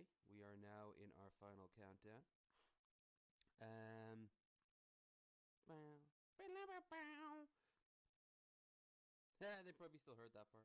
Okay, we are now in our final countdown. Um, they probably still heard that part.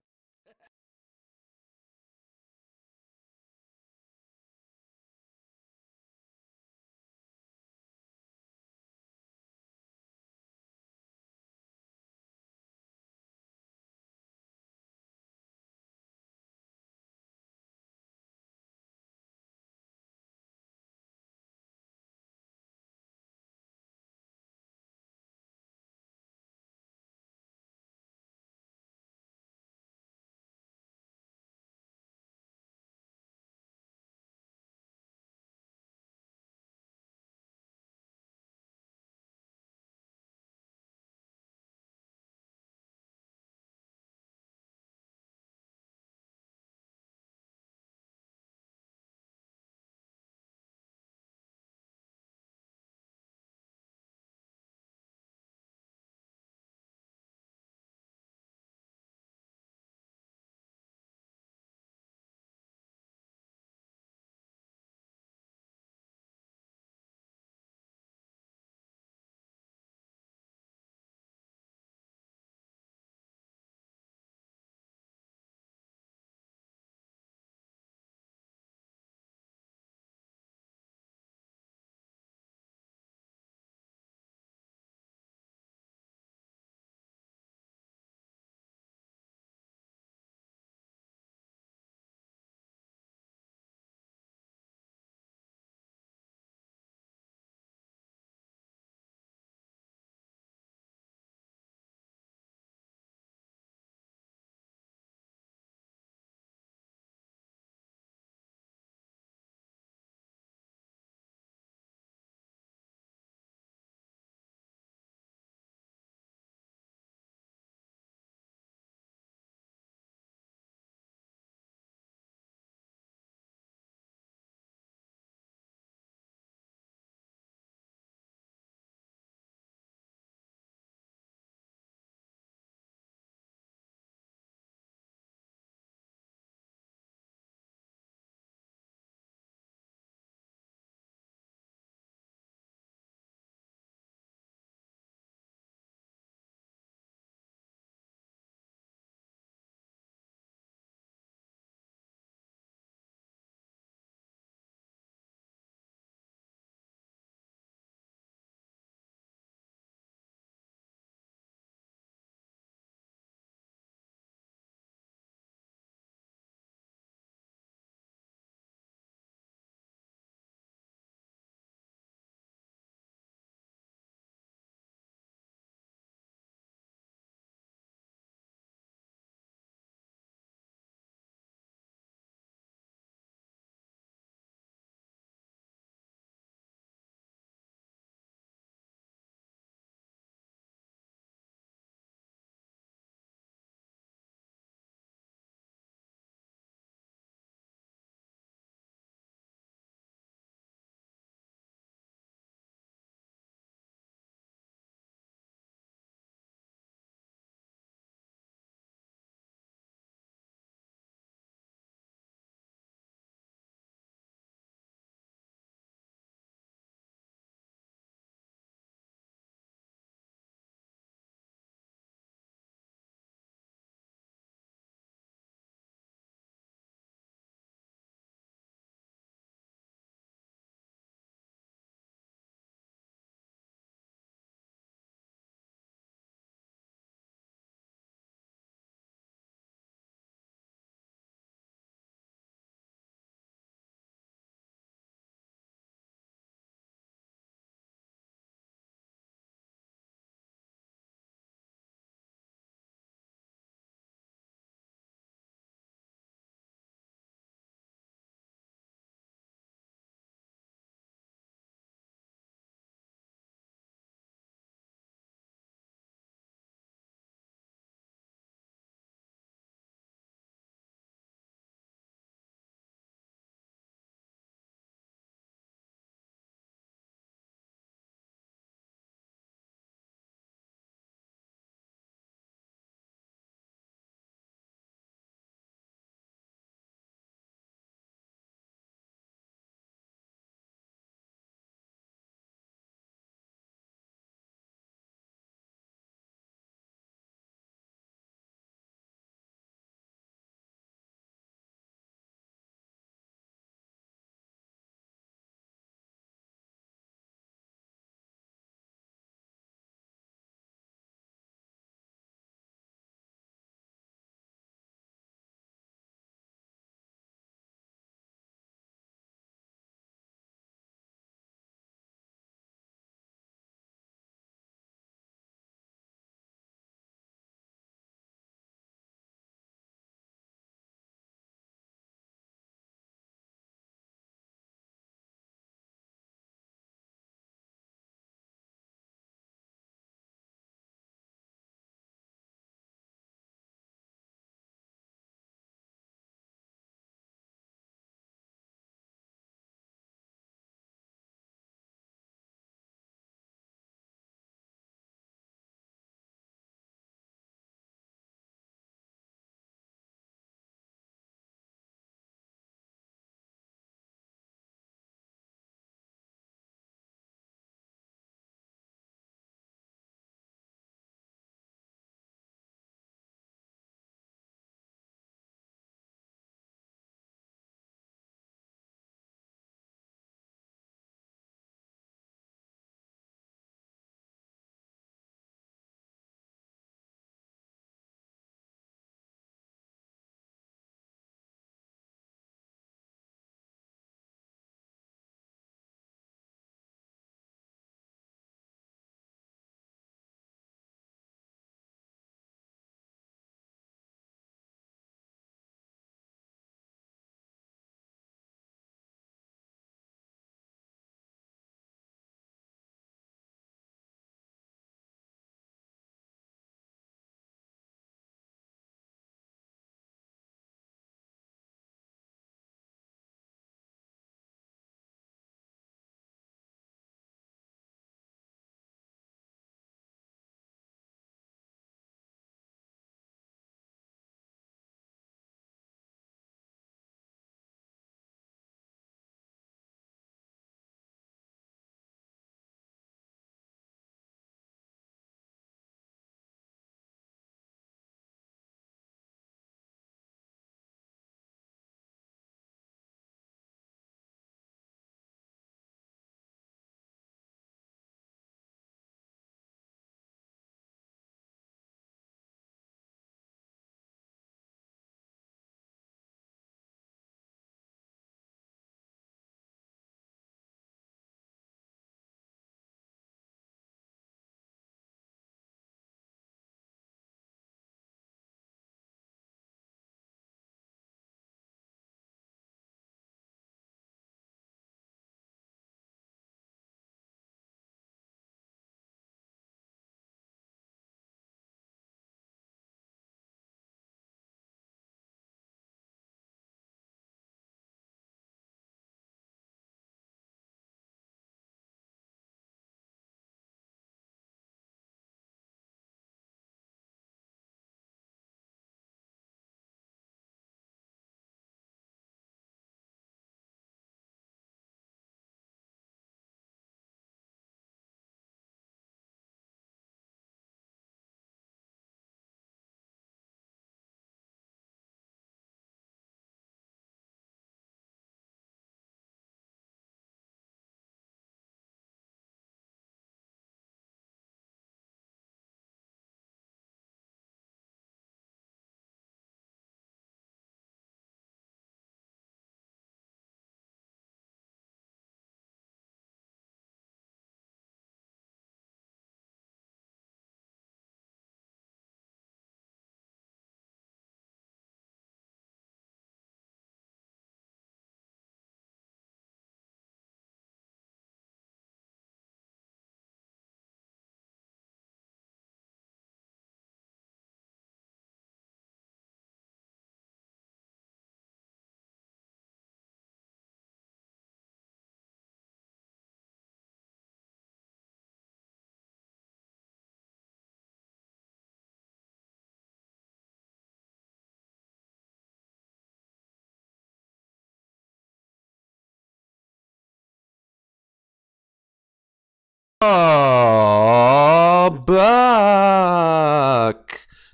Oh, Buck.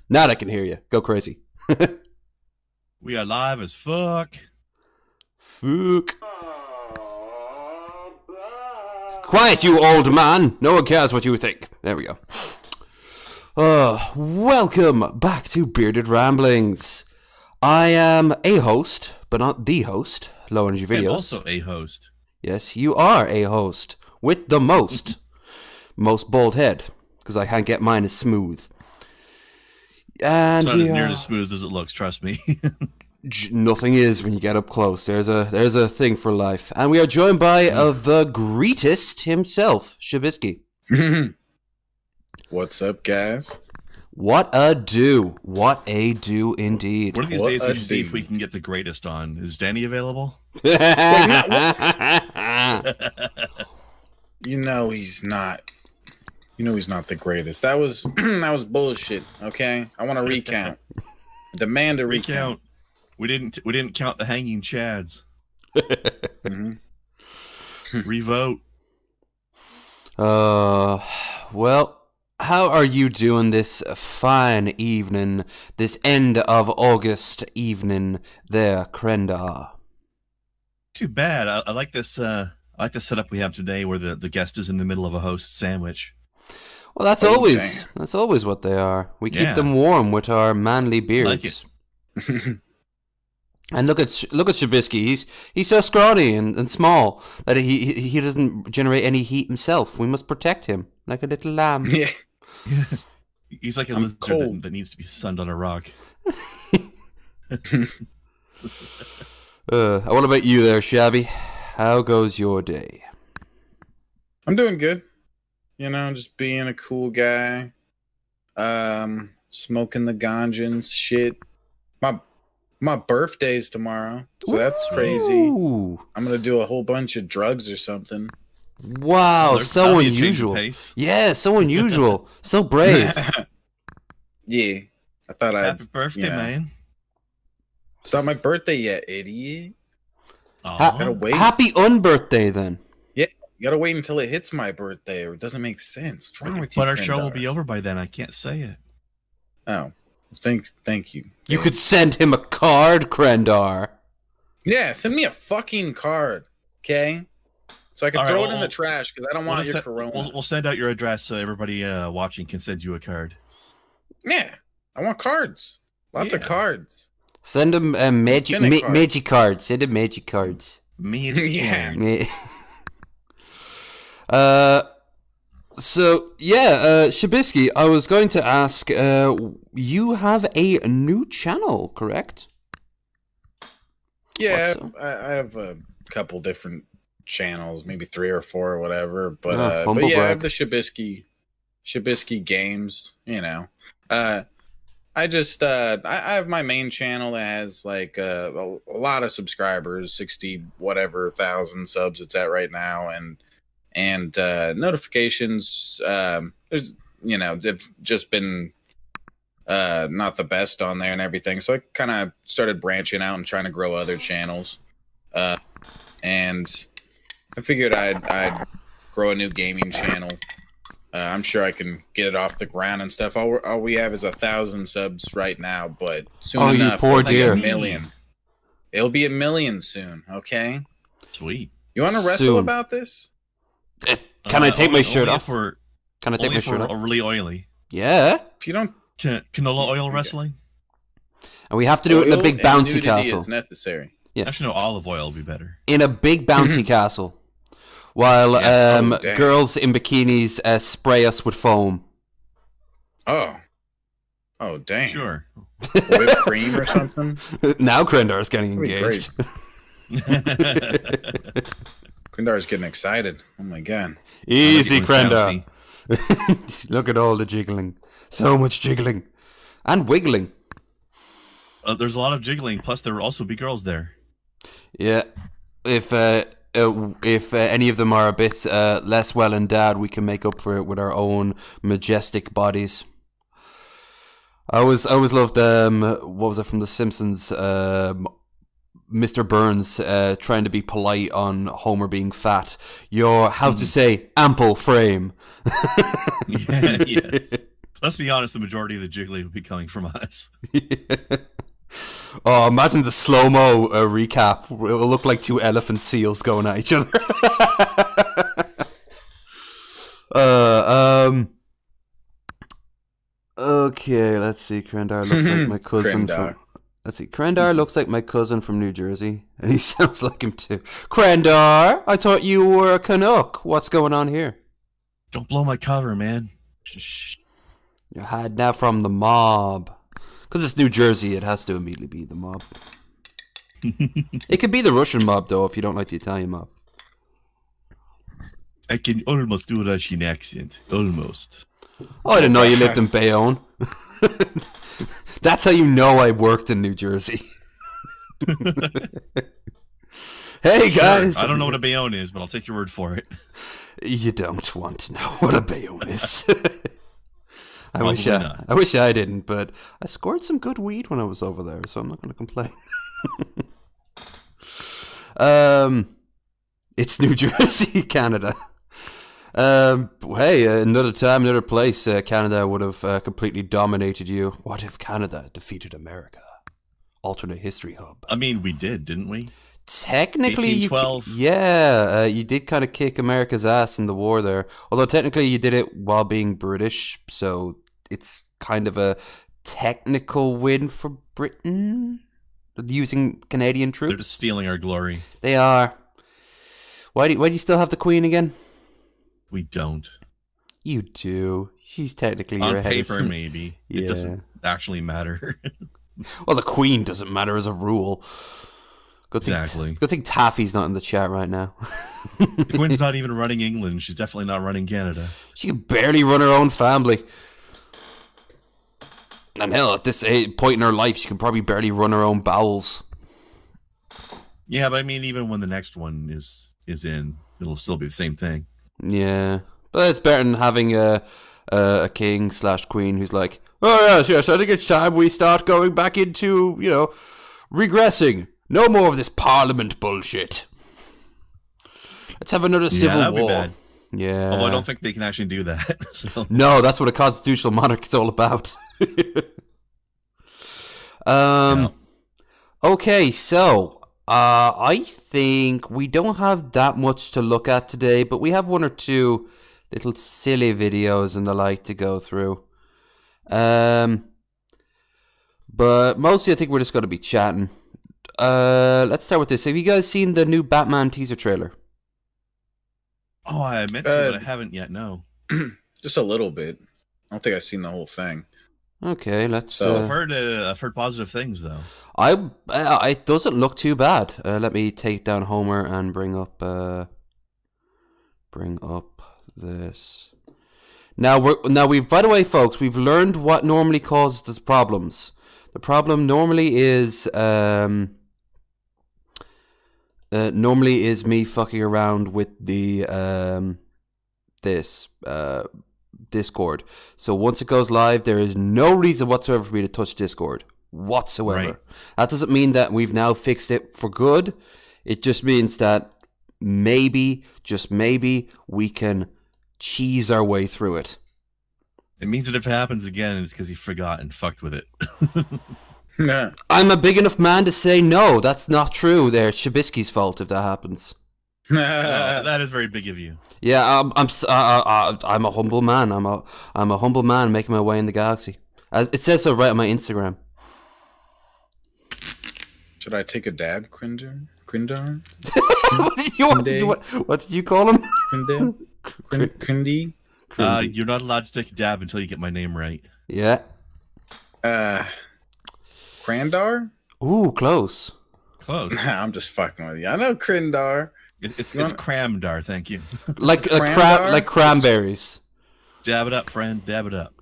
Now I can hear you. Go crazy. We are live as fuck. Fuck. Quiet, you old man. No one cares what you think. There we go. Welcome back to Bearded Ramblings. I am a host, but not the host. Low Energy Videos. And also a host. Yes, you are a host with the most bald head, because I can't get mine as smooth. And it's not as near as smooth as it looks. Trust me. Nothing is when you get up close. There's a thing for life, and we are joined by the greatest himself, Shabisky. What's up, guys? What a do indeed. One of these days we should see if we can get the greatest on. Is Danny available? Wait, You know he's not. You know he's not the greatest. That was that was bullshit. Okay, I want to recount. Demand a recount. We didn't count the hanging chads. Revote. Well, how are you doing this fine evening, this end of August evening there, Krendar? Too bad. I like this. I like the setup we have today, where the guest is in the middle of a host sandwich. Well, that's always what they are. We keep them warm with our manly beards. I like it. And look at Shabisky. He's so scrawny and small that he doesn't generate any heat himself. We must protect him like a little lamb. Yeah. He's like a lizard that needs to be sunned on a rock. What about you there, Shabby? How goes your day? I'm doing good. You know, just being a cool guy. Smoking the ganjans, shit. My birthday's tomorrow, so that's crazy. I'm gonna do a whole bunch of drugs or something. Wow, so unusual. Yeah, so unusual. So brave. Yeah, I thought I'd. Happy birthday, man. It's not my birthday yet, idiot. Gotta wait. Happy unbirthday then. Yeah, you gotta wait until it hits my birthday, or it doesn't make sense. What's wrong with you? But our show will be over by then. I can't say it. Oh, thank you. You could send him a card, Krendar. Yeah, send me a fucking card, okay? So I can throw it in the trash because I don't want your corona. We'll send out your address so everybody watching can send you a card. Yeah, I want cards. Lots of cards. Send him magic cards. Send him magic cards. Yeah. Shabisky, I was going to ask, you have a new channel, correct? Yeah, I have a couple different channels, maybe 3 or 4 or whatever. But yeah, I have the Shabisky Games. You know, I have my main channel that has like a lot of subscribers, 60 whatever thousand subs it's at right now, and notifications. There's they've just been not the best on there and everything. So I kind of started branching out and trying to grow other channels. And I figured I'd grow a new gaming channel. I'm sure I can get it off the ground and stuff. All we have is 1,000 subs right now, but soon enough, you poor dear. $1 million. It'll be $1 million soon. Okay. Sweet. You want to wrestle about this? Can I take my shirt off? Can I take my shirt off? Really oily. Yeah. If you don't, canola oil wrestling. And we have to do it in a big bouncy castle. Is necessary. Yeah. Actually, no, olive oil would be better. In a big bouncy castle, while girls in bikinis spray us with foam. Oh, dang! Sure. Whipped cream or something. Now Krendar's getting engaged. Krendar's getting excited. Oh my god! Easy, Krendar. Look at all the jiggling. So much jiggling and wiggling. There's a lot of jiggling. Plus, there will also be girls there. Yeah, if any of them are a bit less well endowed, we can make up for it with our own majestic bodies. I always loved what was it from The Simpsons? Mr. Burns trying to be polite on Homer being fat. Your, how to say, ample frame. Yes. Let's be honest, the majority of the jiggly would be coming from us. Yeah. Oh, imagine the slow-mo recap. It'll look like two elephant seals going at each other. Okay, let's see. Krendar looks like my cousin from... Let's see. Krendar looks like my cousin from New Jersey. And he sounds like him too. Krendar, I thought you were a Canuck. What's going on here? Don't blow my cover, man. Shh. You're hiding out from the mob. Because it's New Jersey, it has to immediately be the mob. It could be the Russian mob, though, if you don't like the Italian mob. I can almost do a Russian accent. Almost. Oh, I didn't know you lived in Bayonne. That's how you know I worked in New Jersey. Hey, guys. Sure. I don't know what a Bayonne is, but I'll take your word for it. You don't want to know what a Bayonne is. I wish I didn't, but I scored some good weed when I was over there, so I'm not going to complain. It's New Jersey, Canada. Hey, another time, another place, Canada would have completely dominated you. What if Canada defeated America? Alternate history hub. I mean, we did, didn't we? Technically, 1812. You did kind of kick America's ass in the war there. Although technically you did it while being British, so it's kind of a technical win for Britain using Canadian troops. They're just stealing our glory. They are. Why do you still have the Queen again? We don't. You do. She's technically on your paper, head of... maybe. Yeah. It doesn't actually matter. Well, the Queen doesn't matter as a rule. Good exactly. Good thing Taffy's not in the chat right now. The Queen's not even running England. She's definitely not running Canada. She can barely run her own family. And hell, at this point in her life, she can probably barely run her own bowels. Yeah, but I mean, even when the next one is in, it'll still be the same thing. Yeah, but it's better than having a king/queen who's like, oh yes, I think it's time we start going back into, regressing. No more of this parliament bullshit. Let's have another civil war. Be bad. Yeah. Although I don't think they can actually do that. So. No, that's what a constitutional monarchy is all about. Okay, so I think we don't have that much to look at today, but we have one or two little silly videos and the like to go through. But mostly I think we're just going to be chatting. Let's start with this. Have you guys seen the new Batman teaser trailer? Oh, I meant to, but I haven't yet, no. Just a little bit. I don't think I've seen the whole thing. Okay, let's... I've heard positive things, though. It doesn't look too bad. Let me take down Homer and bring up this. Now we've, by the way, folks, we've learned what normally causes the problems. The problem normally is me fucking around with the Discord. So once it goes live, there is no reason whatsoever for me to touch Discord whatsoever. Right. That doesn't mean that we've now fixed it for good. It just means that maybe, just maybe, we can cheese our way through it. It means that if it happens again, it's because he forgot and fucked with it. Nah. I'm a big enough man to say no. That's not true. There, it's Shabisky's fault if that happens. That is very big of you. Yeah, I'm a humble man. I'm a humble man making my way in the galaxy. It says so right on my Instagram. Should I take a dab, Krindar? What did you call him? Krindy? You're not allowed to take a dab until you get my name right. Yeah. Krandar? Ooh, close. Close. Nah, I'm just fucking with you. I know Krindar. It's Cramdar, thank you. like cranberries. Dab it up, friend. Dab it up.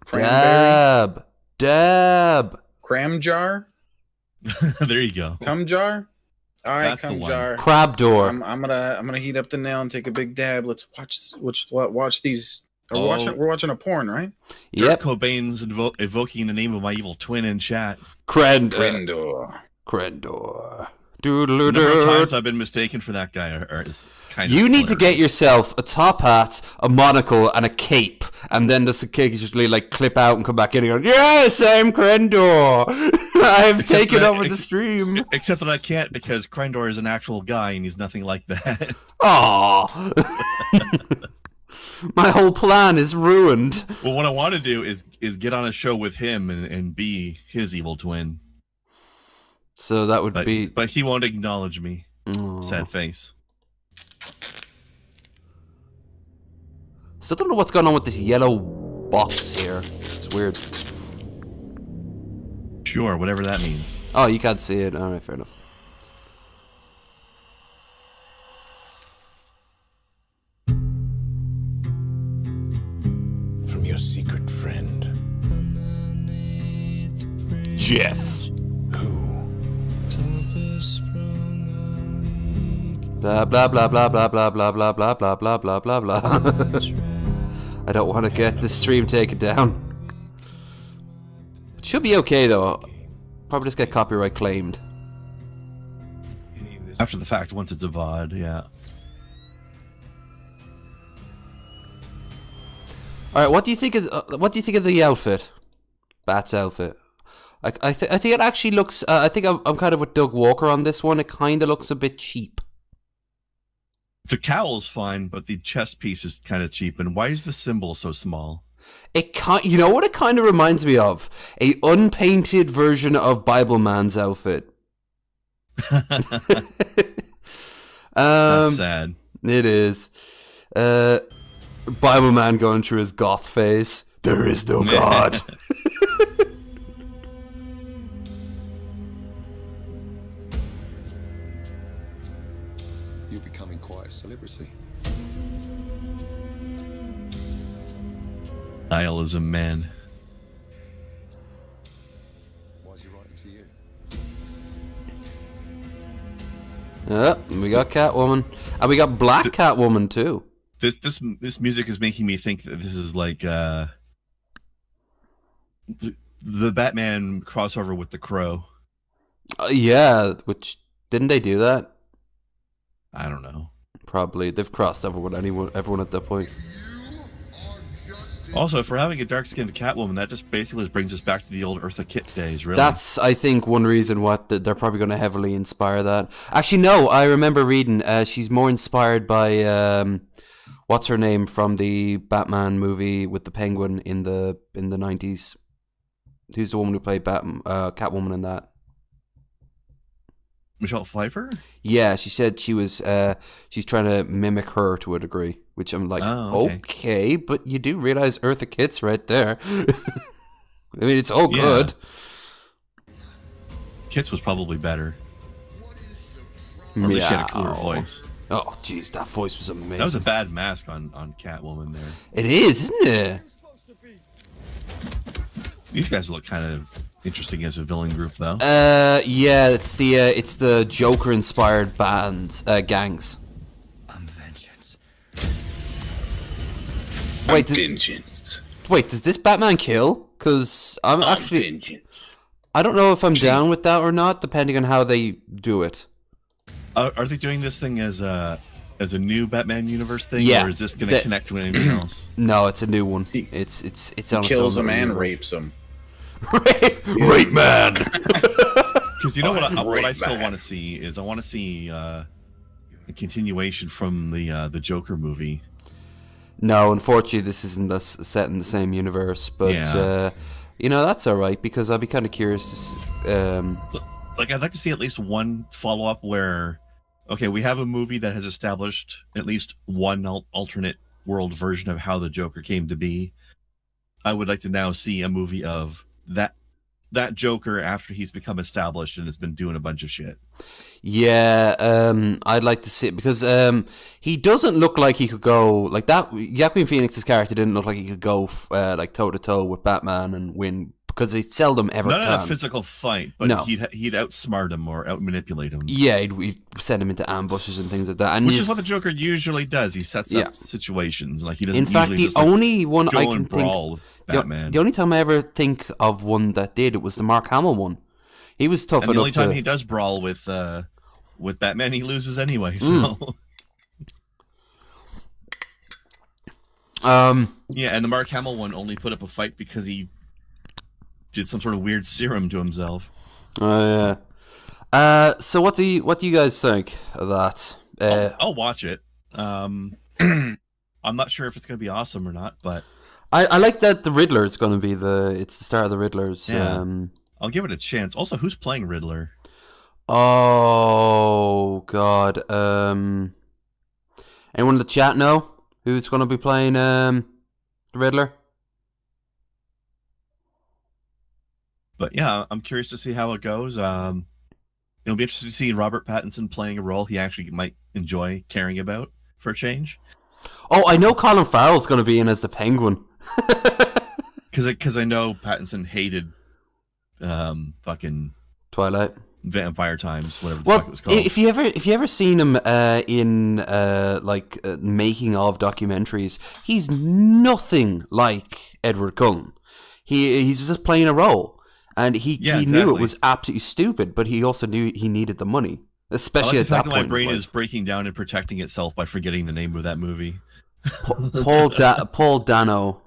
Dab. Cram jar? There you go. Cum jar? All right, cum jar. Crab door. I'm gonna heat up the nail and take a big dab. Let's watch these. We're watching a porn, right? Yep. Kurt Cobain's evoking the name of my evil twin in chat. Crendor. The number of times I've been mistaken for that guy is kind of You need to get yourself a top hat, a monocle, and a cape, and then the cake is just like clip out and come back in and go, yes, I'm Crendor. I've taken over the stream. Except that I can't because Crendor is an actual guy and he's nothing like that. Aww. My whole plan is ruined. Well, what I want to do is get on a show with him and be his evil twin. So that would be... But he won't acknowledge me. Oh. Sad face. Still don't know what's going on with this yellow box here. It's weird. Sure, whatever that means. Oh, you can't see it. Alright, fair enough. From your secret friend. Jeff. Blah blah blah blah blah blah blah blah blah blah blah blah blah blah. I don't want to get the stream taken down. It should be okay though. Probably just get copyright claimed. After the fact, once it's a VOD, yeah. All right, what do you think of the outfit? Bat's outfit. I think it actually looks. I think I'm kind of with Doug Walker on this one. It kind of looks a bit cheap. The cowl's fine, but the chest piece is kind of cheap. And why is the symbol so small? You know what it kind of reminds me of? A unpainted version of Bible Man's outfit. That's sad. It is. Bible Man going through his goth phase. There is no God. You're becoming quite a celebrity. Nihilism, man. Why is he writing to you? Yeah, we got Catwoman, and we got Black Catwoman too. This music is making me think that this is like the Batman crossover with the Crow. Yeah, which didn't they do that? I don't know. Probably they've crossed over with everyone at that point. Also, if we're having a dark-skinned Catwoman, that just basically brings us back to the old Eartha Kitt days, really. That's, I think, one reason what they're probably going to heavily inspire that. Actually, no, I remember reading she's more inspired by what's her name from the Batman movie with the Penguin in the 90s. Who's the woman who played Catwoman in that? Michelle Pfeiffer? Yeah, she said she's trying to mimic her to a degree, which I'm like, okay, but you do realize Eartha Kitt's right there. I mean, it's all good. Kitt's was probably better. Or at least she had a cooler voice. Oh, jeez, that voice was amazing. That was a bad mask on Catwoman there. It is, isn't it? These guys look kind of interesting as a villain group, though. Yeah, it's the Joker-inspired gangs. I'm vengeance. Wait, does this Batman kill? Because I'm actually... Vengeance. I don't know if I'm down with that or not, depending on how they do it. Are they doing this thing as a new Batman universe thing, or is this going to connect to anything else? No, it's a new one. It's on kills him and rapes him. Rape man. Because you know what I still want to see is I want to see a continuation from the Joker movie. No, unfortunately, this isn't set in the same universe. But that's all right because I'll be kind of curious. Like I'd like to see at least one follow-up where, okay, we have a movie that has established at least one alternate world version of how the Joker came to be. I would like to now see a movie of that Joker after he's become established and has been doing a bunch of shit. Yeah, I'd like to see it because he doesn't look like he could go like that. Joaquin Phoenix's character didn't look like he could go like toe to toe with Batman and win because he seldom ever can. Not in a physical fight, but he'd outsmart him or outmanipulate him. Yeah, he'd send him into ambushes and things like that. And which is what the Joker usually does. He sets up situations like he doesn't. In fact, the only one I can think. Batman. The only time I ever think of one that did it was the Mark Hamill one. He was tough enough. The only time he does brawl with with Batman, he loses anyway. So, yeah, and the Mark Hamill one only put up a fight because he did some sort of weird serum to himself. Oh yeah. So what do you guys think of that? I'll watch it. I'm not sure if it's going to be awesome or not, but I like that the Riddler is going to be it's the star of the Riddlers. Yeah. I'll give it a chance. Also, who's playing Riddler? Oh God. Anyone in the chat know who's going to be playing the Riddler? But yeah, I'm curious to see how it goes. It'll be interesting to see Robert Pattinson playing a role he actually might enjoy caring about for a change. Oh, I know Colin Farrell's going to be in as the Penguin. Because I know Pattinson hated fucking Twilight. Vampire Times, whatever the fuck it was called. If you ever seen him in making of documentaries, he's nothing like Edward Cullen. He's just playing a role. And he knew it was absolutely stupid, but he also knew he needed the money, especially at that point. My brain is breaking down and protecting itself by forgetting the name of that movie. Paul Dano.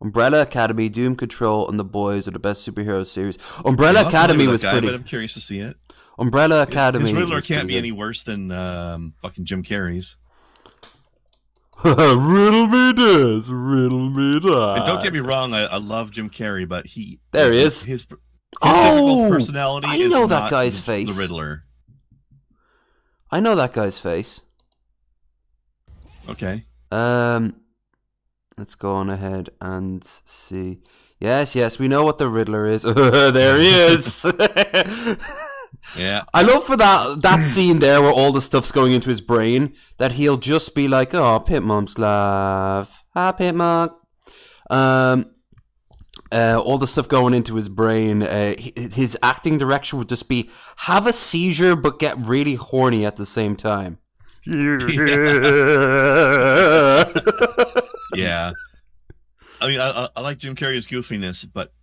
Umbrella Academy, Doom Patrol, and The Boys are the best superhero series. Umbrella Academy was pretty. But I'm curious to see it. Umbrella Academy. His Riddler can't be any worse than fucking Jim Carrey's. Riddle me this, riddle me that. And don't get me wrong, I love Jim Carrey, but he is. His difficult personality. I know that guy's face. The Riddler. I know that guy's face. Okay. Let's go on ahead and see. Yes, we know what the Riddler is. There he is. Yeah, I love for that scene there where all the stuff's going into his brain that he'll just be like, "Oh, Pit Mom's laugh, hi Pit Mom." All the stuff going into his brain. His acting direction would just be have a seizure but get really horny at the same time. Yeah. I mean, I like Jim Carrey's goofiness, but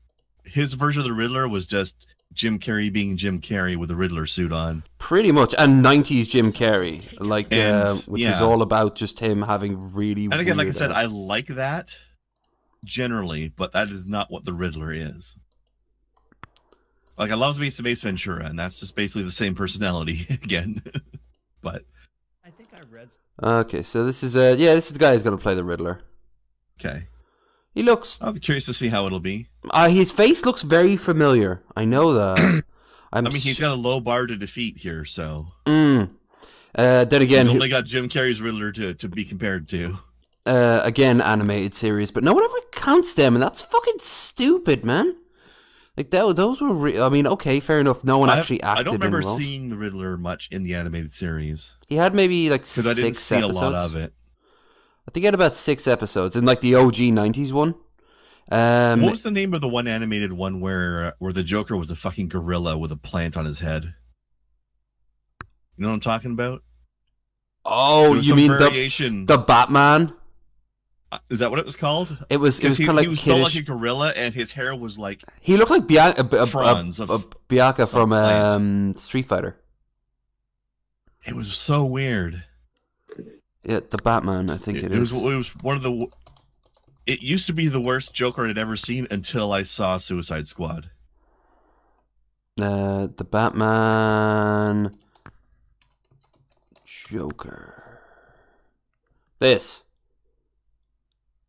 his version of the Riddler was just Jim Carrey being Jim Carrey with a Riddler suit on. Pretty much. And 90s Jim Carrey, which is all about just him having really And again, like I said, I like that generally, but that is not what the Riddler is. Like, I love Ace Ventura, and that's just basically the same personality again. But I think I read... Okay, so this is this is the guy who's going to play the Riddler. Okay. He looks... I'm curious to see how it'll be. His face looks very familiar. I know that. I mean, he's got a low bar to defeat here, so... Then again... He's only got Jim Carrey's Riddler to be compared to. Again, animated series, but no one ever counts them, and that's fucking stupid, man. Like, those were... I mean, okay, fair enough. No one actually acted in I don't remember well. seeing the Riddler much in the animated series. He had maybe, 6 episodes. Because I didn't see a lot of it. I think he had about 6 episodes in, the OG 90s one. What was the name of the one animated one where the Joker was a fucking gorilla with a plant on his head? You know what I'm talking about? Oh, you mean the Batman? Is that what it was called? It was kind of like he was built like a gorilla, and his hair was like he looked like Bianca from Street Fighter. It was so weird. Yeah, the Batman, I think it is. It was one of the. It used to be the worst Joker I'd ever seen until I saw Suicide Squad. The Batman Joker. This.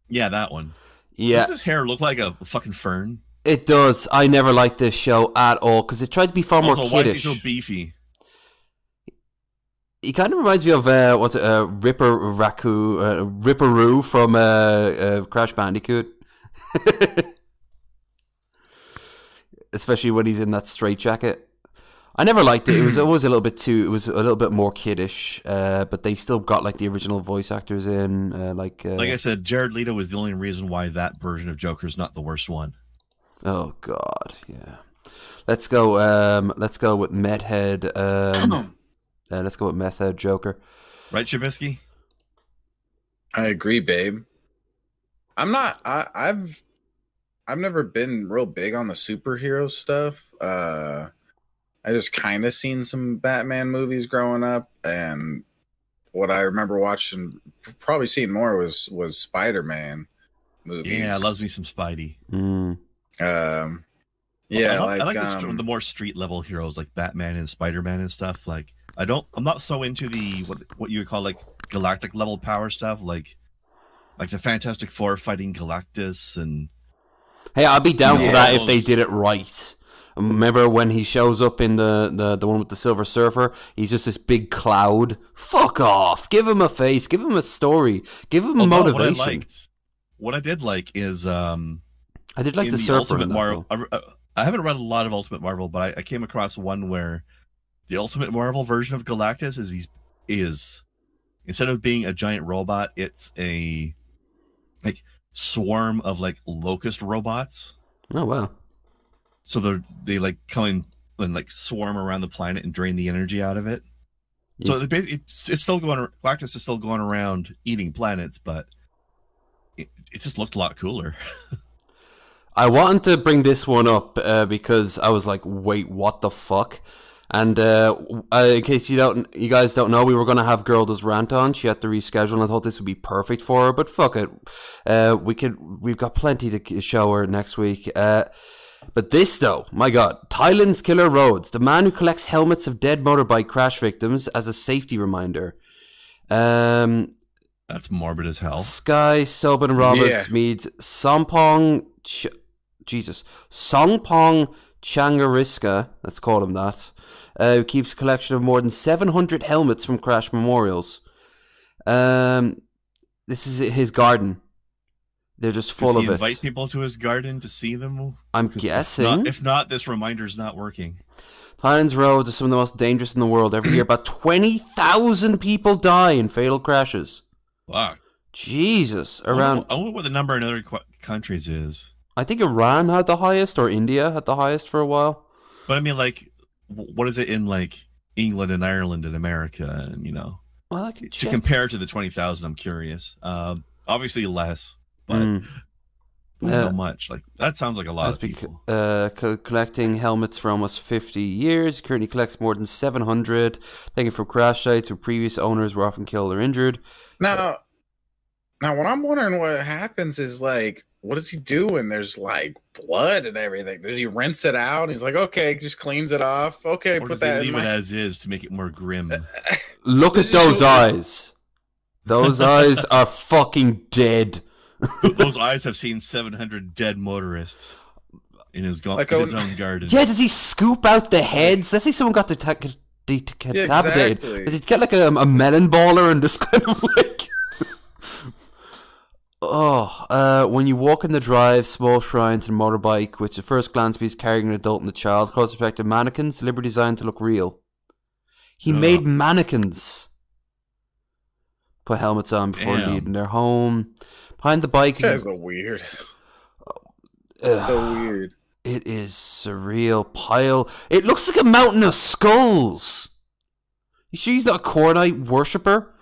Yeah, that one. Yeah. Does his hair look like a fucking fern? It does. I never liked this show at all because it tried to be far more kiddish. Why is he so beefy? He kind of reminds me of Ripperoo from Crash Bandicoot. Especially when he's in that straitjacket. I never liked it. It was always a little bit more kiddish, but they still got the original voice actors in. Like I said, Jared Leto was the only reason why that version of Joker is not the worst one. Oh God, yeah. Let's go with Meth Head. Let's go with Meth Head Joker. Right, Shabisky? I agree, babe. I've never been real big on the superhero stuff. I just kind of seen some Batman movies growing up, and what I remember watching, probably seeing more was Spider-Man movies. Yeah, I loves me some Spidey. Yeah, I like the more street level heroes like Batman and Spider-Man and stuff. Like I'm not so into the what you would call like galactic level power stuff, like the Fantastic Four fighting Galactus and. Hey, I'd be down for that if they did it right. Remember when he shows up in the one with the Silver Surfer? He's just this big cloud. Fuck off! Give him a face. Give him a story. Give him motivation. What I did like is I did like the Surfer. Ultimate Marvel. I haven't read a lot of Ultimate Marvel, but I came across one where the Ultimate Marvel version of Galactus is instead of being a giant robot, it's a like swarm of like locust robots. Oh wow! So they like come in and like swarm around the planet and drain the energy out of it. Yeah. So it's still going. Galactus is still going around eating planets, but it just looked a lot cooler. I wanted to bring this one up because I was like, wait, what the fuck? And in case you guys don't know, we were going to have Girl Does Rant on. She had to reschedule, and I thought this would be perfect for her. But fuck it, we've got plenty to show her next week. But this though, my God, Thailand's Killer Roads, the man who collects helmets of dead motorbike crash victims as a safety reminder. That's morbid as hell. Sky Sobin Roberts meets Songpong Changariska, let's call him that, who keeps a collection of more than 700 helmets from crash memorials. This is his garden. They're just full of it. Does he invite people to his garden to see them? I'm guessing. If not, this reminder's not working. Thailand's roads are some of the most dangerous in the world. Every year, about 20,000 people die in fatal crashes. Wow. Jesus. I wonder what the number in other countries is. I think Iran had the highest, or India had the highest for a while. But I mean, like, what is it in like England and Ireland and America, and Well, to compare to the 20,000, I'm curious. Obviously less, but not much. Like that sounds like a lot of people. Collecting helmets for almost 50 years. He currently collects more than 700, taken from crash sites where previous owners were often killed or injured. Now, what I'm wondering what happens is like, what does he do when there's like blood and everything? Does he rinse it out? He's like, okay, just cleans it off. Okay, or put that. Leave it as is to make it more grim. Look at those eyes. Those eyes are fucking dead. Those eyes have seen 700 dead motorists in his own garden. Yeah, does he scoop out the heads? Let's say someone got decapitated. Exactly. Does he get like a melon baller and just kind of like... when you walk in the drive, small shrine to the motorbike, which at first glance means carrying an adult and a child, close perspective mannequins, deliberately designed to look real. He made mannequins. Put helmets on before leaving their home. Behind the bike is weird. So weird. It is surreal pile. It looks like a mountain of skulls. You sure he's not a Kornite worshipper?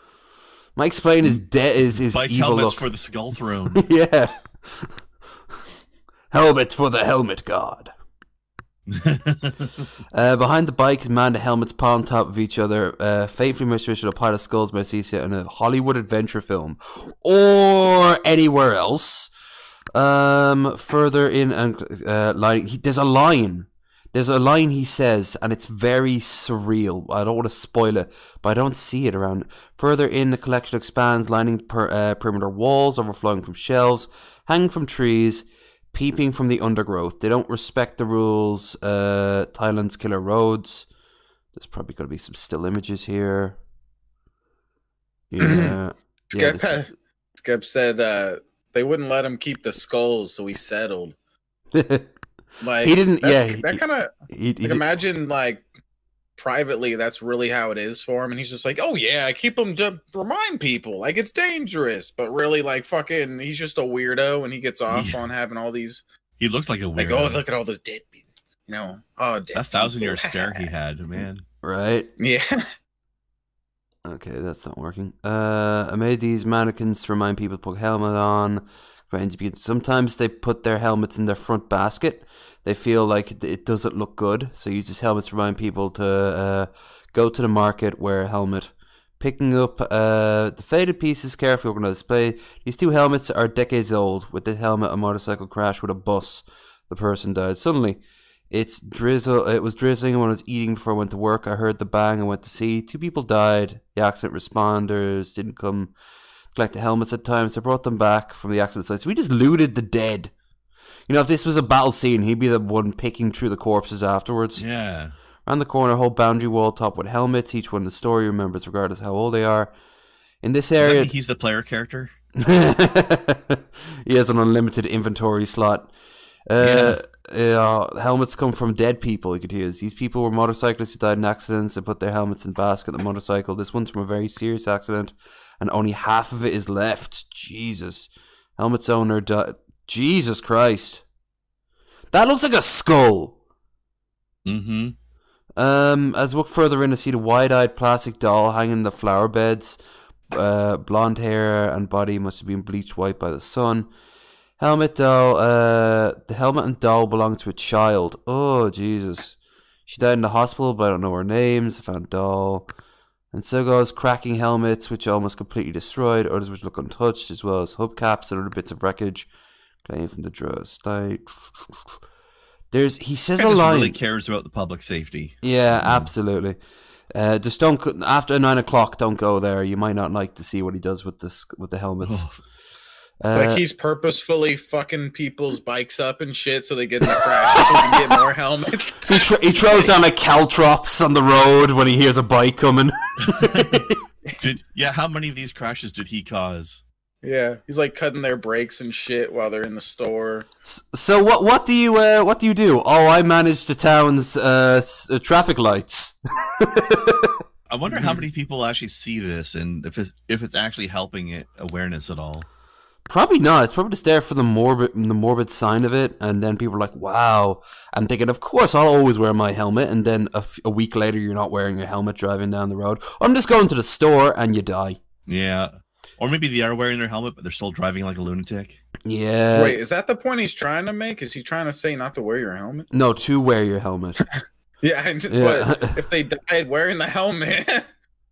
Mike explain his bike evil helmets look for the skull throne. Yeah. Helmets for the helmet god. Behind the bike is man, the helmets piled on top of each other, faithfully mismatched with a pile of skulls by CC in a Hollywood adventure film or anywhere else. Further in and there's a line. There's a line he says, and it's very surreal. I don't want to spoil it, but I don't see it around. Further in, the collection expands, lining perimeter walls, overflowing from shelves, hanging from trees, peeping from the undergrowth. They don't respect the rules. Thailand's Killer Roads. There's probably going to be some still images here. Yeah. Skep said they wouldn't let him keep the skulls, so he settled. Like he didn't. That kind of. Imagine like privately, that's really how it is for him, and he's just like, "Oh yeah, I keep them to remind people like it's dangerous," but really, like fucking, he's just a weirdo, and he gets off on having all these. He looked like a weirdo. Like, oh, look at all those dead people. Dead that 1,000-year stare he had, man. Right. Yeah. Okay, that's not working. I made these mannequins to remind people to put a helmet on. Sometimes they put their helmets in their front basket. They feel like it doesn't look good, so use these helmets to remind people to go to the market, wear a helmet. Picking up the faded pieces, carefully organized display. These 2 helmets are decades old. With this helmet, a motorcycle crashed with a bus. The person died suddenly. It was drizzling when I was eating before I went to work. I heard the bang and went to see. 2 people died. The accident responders didn't come collect the helmets at times. I brought them back from the accident site. So we just looted the dead. You know, if this was a battle scene, he'd be the one picking through the corpses afterwards. Yeah. Around the corner, whole boundary wall topped with helmets. Each one the story remembers, regardless of how old they are. In this area, he's the player character. He has an unlimited inventory slot. Helmets come from dead people. You could hear this. These people were motorcyclists who died in accidents and put their helmets in the basket of the motorcycle. This one's from a very serious accident, and only half of it is left. Jesus, helmet's owner died. Jesus Christ, that looks like a skull. Mm-hmm. As I look further in, I see the wide-eyed plastic doll hanging in the flower beds. Blonde hair and body must have been bleached white by the sun. Helmet doll. The helmet and doll belong to a child. Oh, Jesus. She died in the hospital, but I don't know her names. I found doll. And so goes cracking helmets, which are almost completely destroyed. Others which look untouched, as well as hubcaps and other bits of wreckage. Claim from the draws. He says a line. Really cares about the public safety. Yeah, absolutely. Just don't, after 9 o'clock, don't go there. You might not like to see what he does with the helmets. Like he's purposefully fucking people's bikes up and shit so they get in the crash so we can get more helmets. He throws down a caltrops on the road when he hears a bike coming. How many of these crashes did he cause? Yeah, he's like cutting their brakes and shit while they're in the store. So what do you do? Oh, I manage the town's traffic lights. I wonder how many people actually see this and if it's actually helping it awareness at all. Probably not. It's probably just there for the morbid sign of it, and then people are like, "Wow!" I'm thinking, of course, I'll always wear my helmet, and then a week later, you're not wearing your helmet driving down the road. I'm just going to the store, and you die. Yeah. Or maybe they are wearing their helmet, but they're still driving like a lunatic. Yeah. Wait, is that the point he's trying to make? Is he trying to say not to wear your helmet? No, to wear your helmet. Yeah. But if they died wearing the helmet,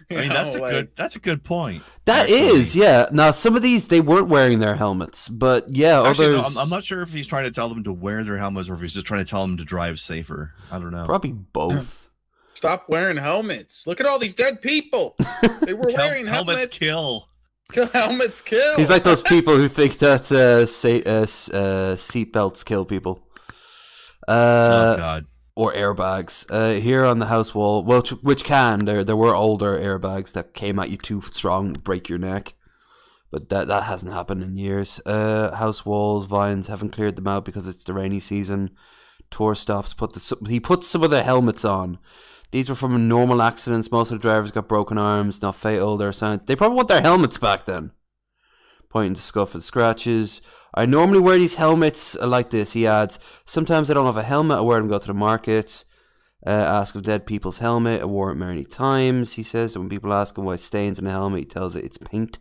that's a good point. That actually is, yeah. Now some of these they weren't wearing their helmets, but yeah, actually, others. No, I'm not sure if he's trying to tell them to wear their helmets or if he's just trying to tell them to drive safer. I don't know. Probably both. Stop wearing helmets. Look at all these dead people. They were wearing helmets. Helmets kill. Helmets kill. He's like those people who think that seatbelts kill people. Oh God. Or airbags. Here on the house wall, well, which can there were older airbags that came at you too strong to break your neck, but that hasn't happened in years. House walls, vines haven't cleared them out because it's the rainy season. Tour stops. He put some of their helmets on. These were from normal accidents. Most of the drivers got broken arms, not fatal. Their signs. They probably want their helmets back then. Pointing to scuff and scratches. I normally wear these helmets like this, he adds. Sometimes I don't have a helmet. I wear them to go to the market. Ask of dead people's helmet. I wore it many times, he says. And when people ask him why stains on the helmet, he tells it it's paint.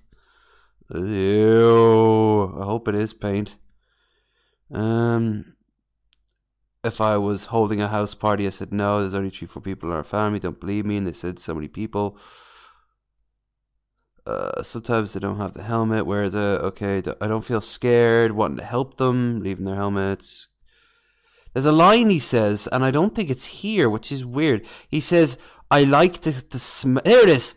Ew. I hope it is paint. If I was holding a house party, I said, no, there's only 3-4 people in our family. Don't believe me. And they said, so many people. Sometimes they don't have the helmet. I don't feel scared, wanting to help them, leaving their helmets. There's a line he says, and I don't think it's here, which is weird. He says, I like the smell. There it is.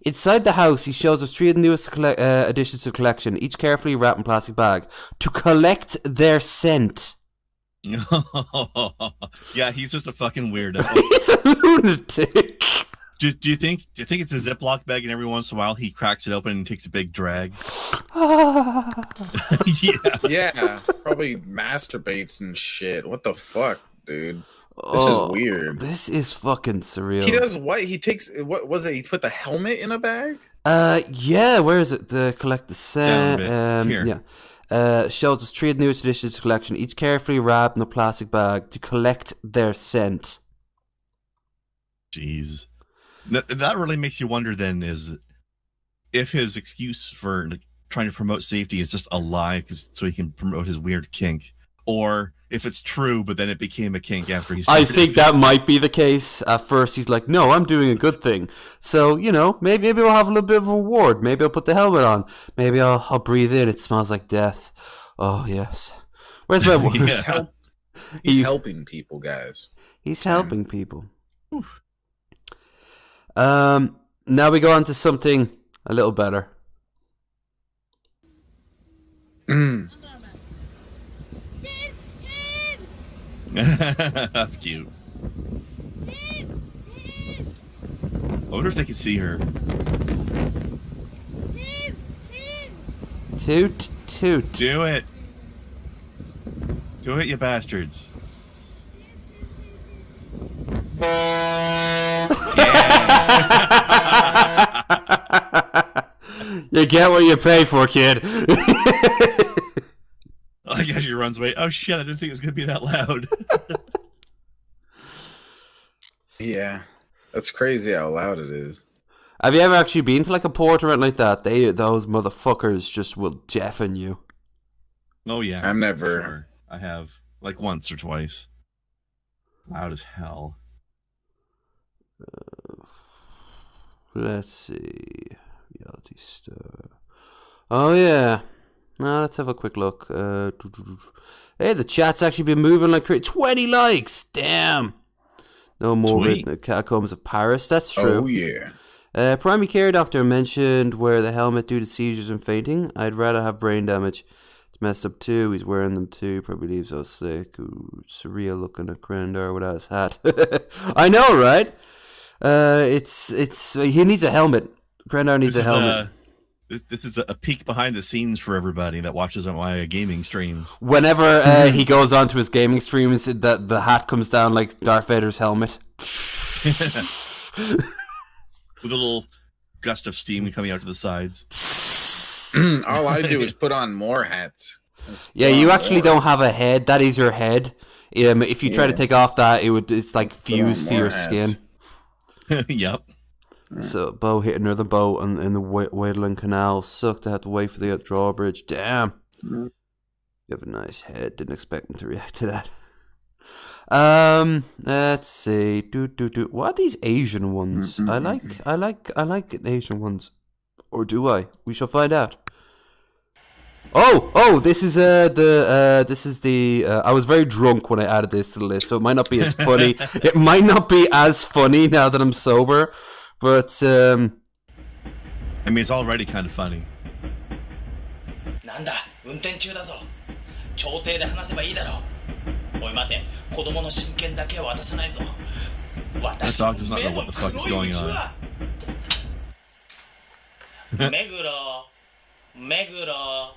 Inside the house, he shows us 3 of the newest additions to the collection, each carefully wrapped in plastic bag, to collect their scent. Yeah, he's just a fucking weirdo. He's a lunatic. Do you think it's a Ziploc bag and every once in a while he cracks it open and takes a big drag? Yeah, probably masturbates and shit. What the fuck, dude? This is weird. This is fucking surreal. He does what? He takes what was it? He put the helmet in a bag? Yeah. Where is it? To collect the scent. Here. Yeah. Shows us 3 of the newest additions to the collection, each carefully wrapped in a plastic bag to collect their scent. Jeez. That really makes you wonder then is if his excuse for trying to promote safety is just a lie so he can promote his weird kink, or if it's true, but then it became a kink after he started. I think that might be the case. At first, he's like, no, I'm doing a good thing. So, maybe we'll have a little bit of a reward. Maybe I'll put the helmet on. Maybe I'll breathe in. It smells like death. Oh, yes. Where's my... He's helping people, guys. He's helping people. Now we go on to something a little better. That's cute. I wonder if they can see her. Toot, toot. Do it. Do it, you bastards. You get what you pay for, kid. I guess she runs away. Oh shit, I didn't think it was going to be that loud. Yeah, that's crazy how loud it is. Have you ever actually been to like a port or anything like that? Those motherfuckers just will deafen you. Oh yeah. I've never. Sure. I have, like once or twice. Loud as hell. Let's see. Reality Star. Oh yeah. Let's have a quick look. Hey, the chat's actually been moving like crazy. 20 likes! Damn! No more written the Catacombs of Paris. That's true. Oh yeah. Primary care doctor mentioned wear the helmet due to seizures and fainting. I'd rather have brain damage. It's messed up too. He's wearing them too. Probably leaves us sick. Ooh, surreal looking at Grandar without his hat. I know, right? He needs a helmet. Grandar needs a helmet. This is a peek behind the scenes for everybody that watches on my gaming streams. Whenever he goes onto his gaming streams, the hat comes down like Darth Vader's helmet. With a little gust of steam coming out to the sides. All I do is put on more hats. Yeah, you actually don't have a head. That is your head. If you try to take off that, it's like fused to your skin. Yep. So, bow hit another boat in the Wadling Canal. Sucked to have to wait for the drawbridge. Damn. You have a nice head. Didn't expect him to react to that. Let's see. What are these Asian ones? I like Asian ones. Or do I? We shall find out. Oh, this is the I was very drunk when I added this to the list, so it might not be as funny. It might not be as funny now that I'm sober, but I mean, it's already kind of funny. That dog does not know what the fuck is going on. Meguro.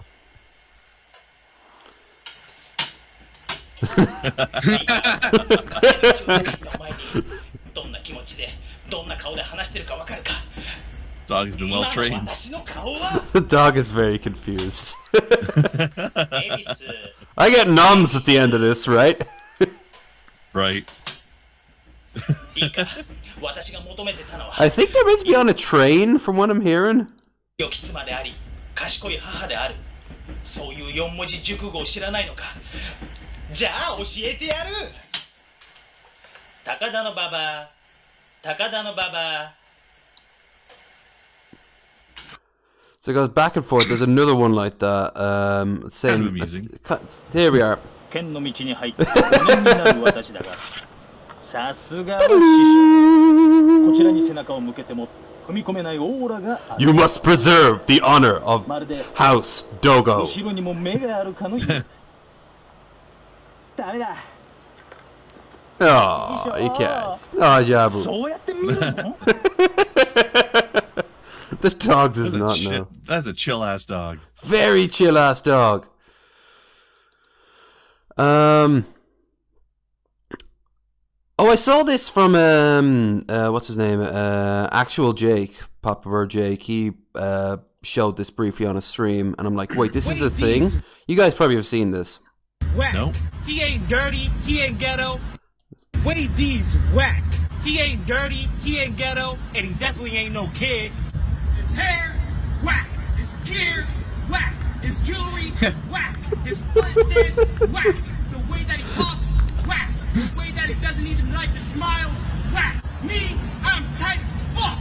Dog has been well trained. The dog is very confused. I get noms at the end of this, right? Right. I think they're meant to be on a train, from what I'm hearing. 賢い母である。そういう4文字熟語を知らないのか。じゃあ教えてやる。高田の馬場、高田の馬場。So it goes back and forth. There's another one like that. Same. Kind of amusing. Here we are. 剣の道に入って5年になる私だが、さすがは師匠。こちらに背中を向けても。You must preserve the honor of House Dogo. Oh, you can't. Oh, Jabu. The dog does not know. That's a chill-ass dog. Very chill-ass dog. Oh, I saw this from what's his name? Actual Jake, Popular Jake. He showed this briefly on a stream, and I'm like, wait, this is a thing? You guys probably have seen this. Whack. No. He ain't dirty. He ain't ghetto. Wade D's whack. He ain't dirty. He ain't ghetto, and he definitely ain't no kid. His hair whack. His gear whack. His jewelry, whack. His foot stance, whack. The way that he talks, whack. The way that he doesn't even like to smile, whack. Me, I'm tight as fuck.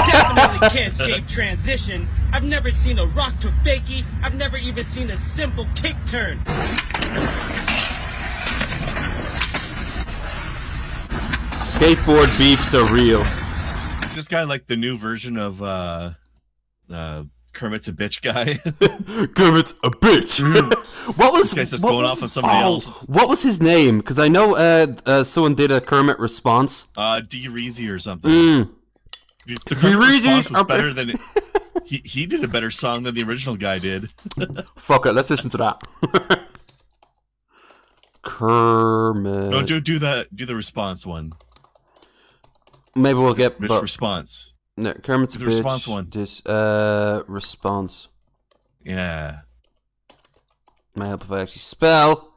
Definitely can't escape transition. I've never seen a rock to fakie. I've never even seen a simple kick turn. Skateboard beefs are real. Is this guy like the new version of Kermit's a bitch guy? Kermit's a bitch. What was? This guy's just going off on somebody else. What was his name? Because I know someone did a Kermit response. D. Reezy or something. The Kermit response was better than he did a better song than the original guy did. Fuck it, let's listen to that. Kermit. No, do the response one. Maybe we'll get response. No, Kermit's a bitch. Response one. This response. Yeah. Might help if I actually spell,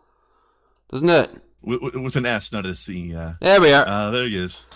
doesn't it? With an S, not a C. Yeah. There we are. There he is.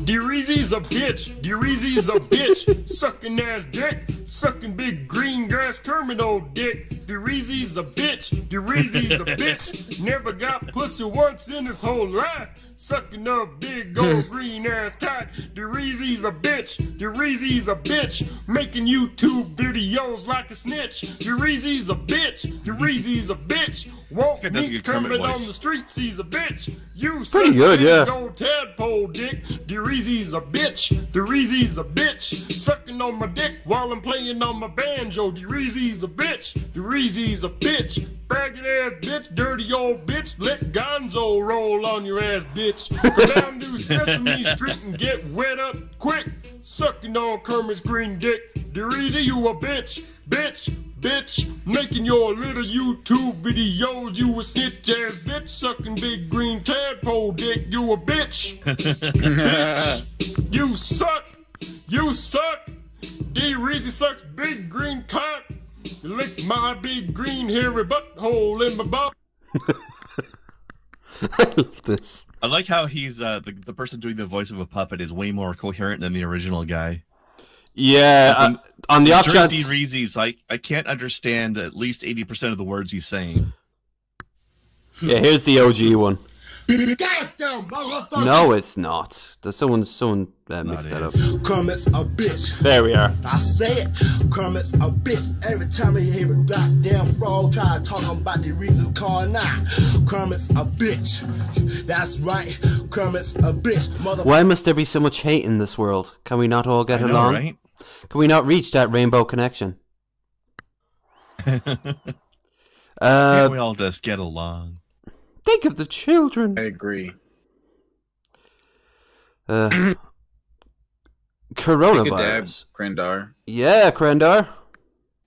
Dereezy's a bitch. Dereezy's a bitch. Sucking ass dick. Sucking big green grass Kermit old dick. Dereezy's a bitch. Dereezy's a bitch. Never got pussy once in his whole life. Sucking up big old green ass cock. Dereezy's a bitch. Dereezy's a bitch. Making YouTube videos like a snitch. Dereezy's a bitch. Dereezy's a bitch. Won't meet Kermit on the streets. He's a bitch. You pretty good, yeah. Old tadpole dick. Dereezy's a bitch. Dereezy's a bitch. Sucking on my dick while I'm playing on my banjo. Dereezy's a bitch. Dereezy's a bitch. Faggot ass bitch. Dirty old bitch. Let Gonzo roll on your ass, bitch. Go down to Sesame Street and get wet up quick. Sucking on Kermit's green dick. Dereezy, you a bitch. Bitch. Bitch, making your little YouTube videos, you a snitch ass bitch, sucking big green tadpole dick, you a bitch. Bitch, you suck. You suck. Dereezy sucks big green cock. Lick my big green hairy butthole in my butt. I love this. I like how he's the person doing the voice of a puppet is way more coherent than the original guy. Yeah, on the off chance... Dereezy's like, I can't understand at least 80% of the words he's saying. Yeah, here's the OG one. Goddamn motherfucker! No, it's not. There's someone mixed that up. Kermit's a bitch. There we are. I say it. Kermit's a bitch. Every time I hear a goddamn frog try to talk about the reasons car now. Kermit's a bitch. That's right. Kermit's a bitch. Why must there be so much hate in this world? Can we not all get along? Right? Can we not reach that rainbow connection? Can't we all just get along? Think of the children. I agree. Coronavirus. Krendar. Yeah, Krendar.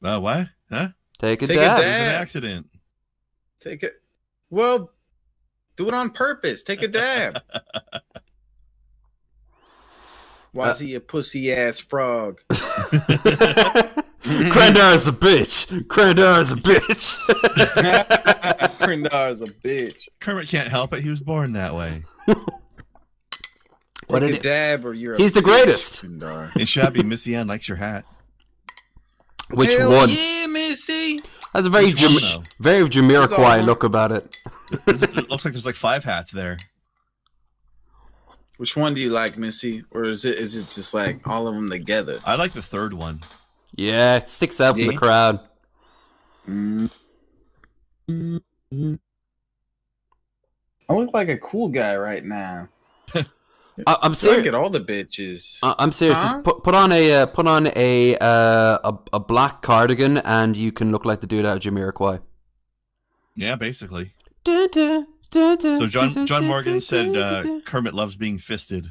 What? Huh? Take a dab. It was an accident. Take it. Well, do it on purpose. Take a dab. Why is he a pussy ass frog? Krendar's a bitch. Krendar's a bitch. Krendar's a bitch. Kermit can't help it. He was born that way. What a dab, or you're He's the greatest. Hey, Shabby, Missy Ann likes your hat. Which Hell one? Yeah, Missy. That's a very Jamiroquai look about it. It looks like there's like 5 hats there. Which one do you like, Missy? Or is it just like all of them together? I like the third one. Yeah, it sticks out from the crowd. I look like a cool guy right now. I'm serious. Look at all the bitches. I'm serious. Huh? Just put on a black cardigan, and you can look like the dude out of Jamiroquai. Yeah, basically. So John Morgan said Kermit loves being fisted.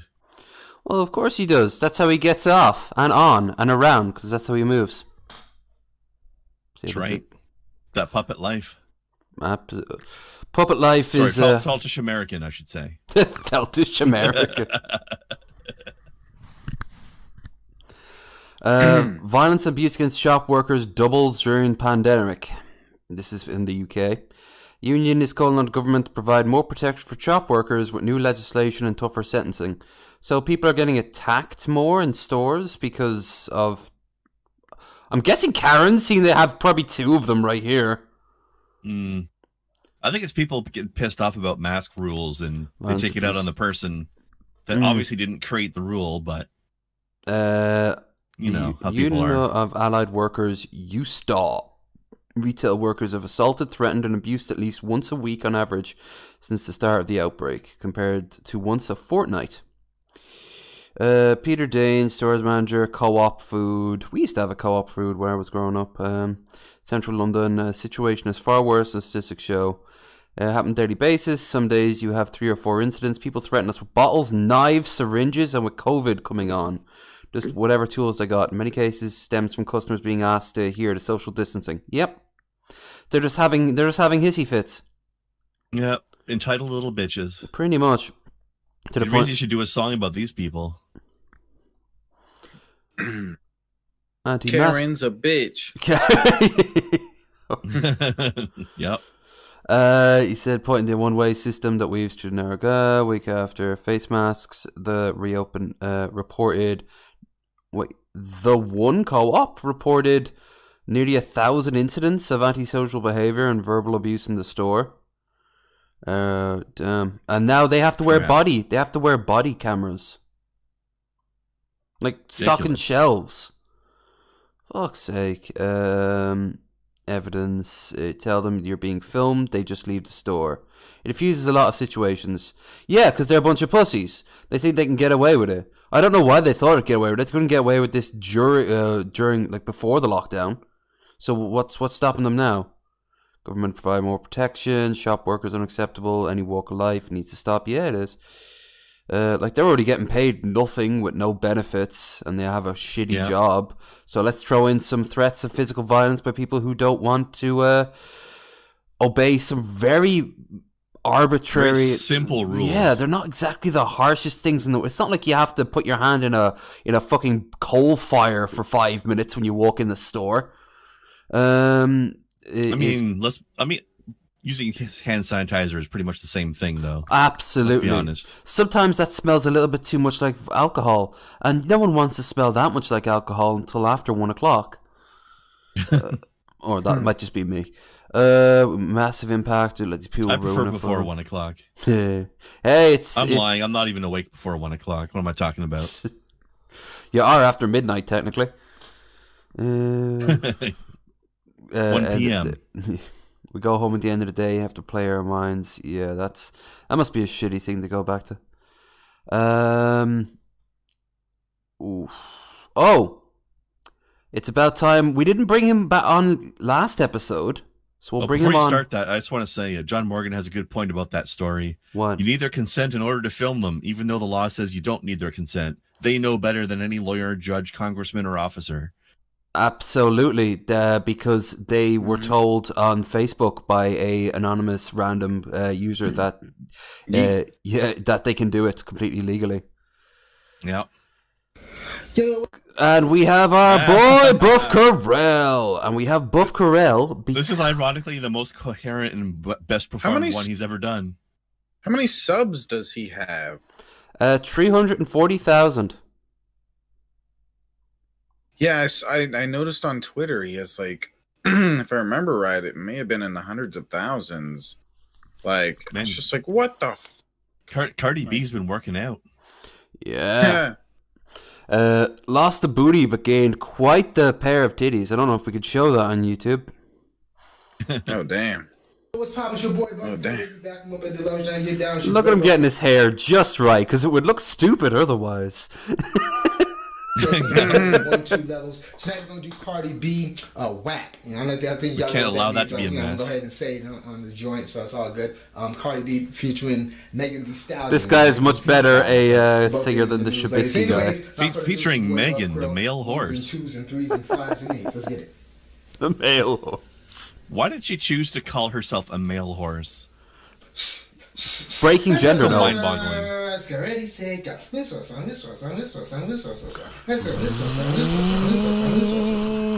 Well, of course he does. That's how he gets off and on and around, because that's how he moves. That's right. That puppet life. Puppet life is... Feltish American, I should say. Feltish American. Violence abuse against shop workers doubles during pandemic. This is in the UK. Union is calling on the government to provide more protection for shop workers with new legislation and tougher sentencing. So people are getting attacked more in stores because of... I'm guessing Karens, seeing they have probably 2 of them right here. I think it's people getting pissed off about mask rules and they take it out on the person that obviously didn't create the rule, but you know how people are. Of Allied Workers, USTAW. Retail workers have assaulted, threatened, and abused at least once a week on average since the start of the outbreak, compared to once a fortnight. Peter Dane, stores manager, Co-op Food. We used to have a Co-op Food where I was growing up. Central London, situation is far worse than statistics show. Happen on a daily basis. Some days you have 3 or 4 incidents. People threaten us with bottles, knives, syringes, and with COVID coming on. Just whatever tools they got. In many cases, stems from customers being asked to adhere to social distancing. Yep, they're just having hissy fits. Yeah, entitled little bitches. Pretty much. To the point, you should do a song about these people. Karen's a bitch. Yep. He said, pointing the one-way system that we used to Naraga week after face masks. The reopen reported. The one co-op reported nearly 1,000 incidents of antisocial behavior and verbal abuse in the store. Damn. And now they have to wear body cameras. Like stocking shelves. Fuck's sake. Evidence. Tell them you're being filmed. They just leave the store. It diffuses a lot of situations. Yeah, because they're a bunch of pussies. They think they can get away with it. I don't know why they thought they'd get away with it. They couldn't get away with this during like before the lockdown. So what's stopping them now? Government provide more protection. Shop workers unacceptable. Any walk of life needs to stop. Yeah, it is. Like they're already getting paid nothing with no benefits, and they have a shitty job. So let's throw in some threats of physical violence by people who don't want to obey some very arbitrary, very simple rules. Yeah, they're not exactly the harshest things in the. It's not like you have to put your hand in a fucking coal fire for 5 minutes when you walk in the store. Using hand sanitizer is pretty much the same thing, though. Absolutely. Let's be honest. Sometimes that smells a little bit too much like alcohol, and no one wants to smell that much like alcohol until after 1 o'clock. Or that might just be me. Massive impact. It lets people. I prefer before 1 o'clock. Hey, I'm lying. I'm not even awake before 1 o'clock. What am I talking about? You are after midnight, technically. 1 p.m. We go home at the end of the day, have to play our minds. Yeah, that must be a shitty thing to go back to. Oh, it's about time. We didn't bring him back on last episode, so we'll bring him on. Before you start that, I just want to say, John Morgan has a good point about that story. What? You need their consent in order to film them, even though the law says you don't need their consent. They know better than any lawyer, judge, congressman, or officer. Absolutely, because they were told on Facebook by a anonymous random user that that they can do it completely legally. Yeah. And we have our boy Buff Carell, and we have Buff Carell. This is ironically the most coherent and best performed one he's ever done. How many subs does he have? 340,000. Yes, I noticed on Twitter he has like, if I remember right, it may have been in the hundreds of thousands. Like, man, it's just like, what the? Cardi B's been working out. Yeah. Lost the booty, but gained quite the pair of titties. I don't know if we could show that on YouTube. Oh damn! What's poppin', your boy? Oh damn! Look at him getting his hair just right, because it would look stupid otherwise. 1-2 levels. So now we're gonna do Cardi B, whack. You know, I think y'all can't allow that to be a mess. Go ahead and say it on the joint, so it's all good. Cardi B featuring Megan Thee Stallion. This guy is much better a singer than the Shabisky guy. Featuring Megan, the male horse. 2s and 3s and 5s and 8s. Let's get it. The male horse. Why did she choose to call herself a male horse? Breaking gender, though. Mind-boggling.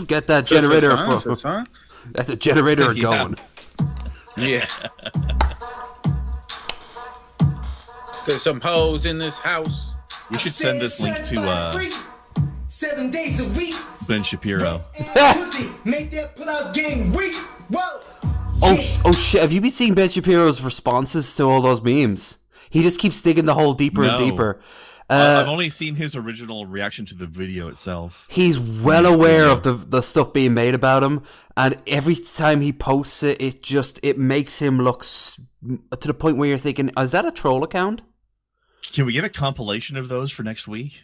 Get that generator. That's a generator going. Yeah. There's some hoes in this house. We should send this link to 7 days a week. Ben Shapiro. Make that pull-out game weak. Whoa. Oh shit! Have you been seeing Ben Shapiro's responses to all those memes? He just keeps digging the hole deeper and deeper. I've only seen his original reaction to the video itself. He's well aware of the stuff being made about him, and every time he posts it, it makes him look to the point where you're thinking, is that a troll account? Can we get a compilation of those for next week?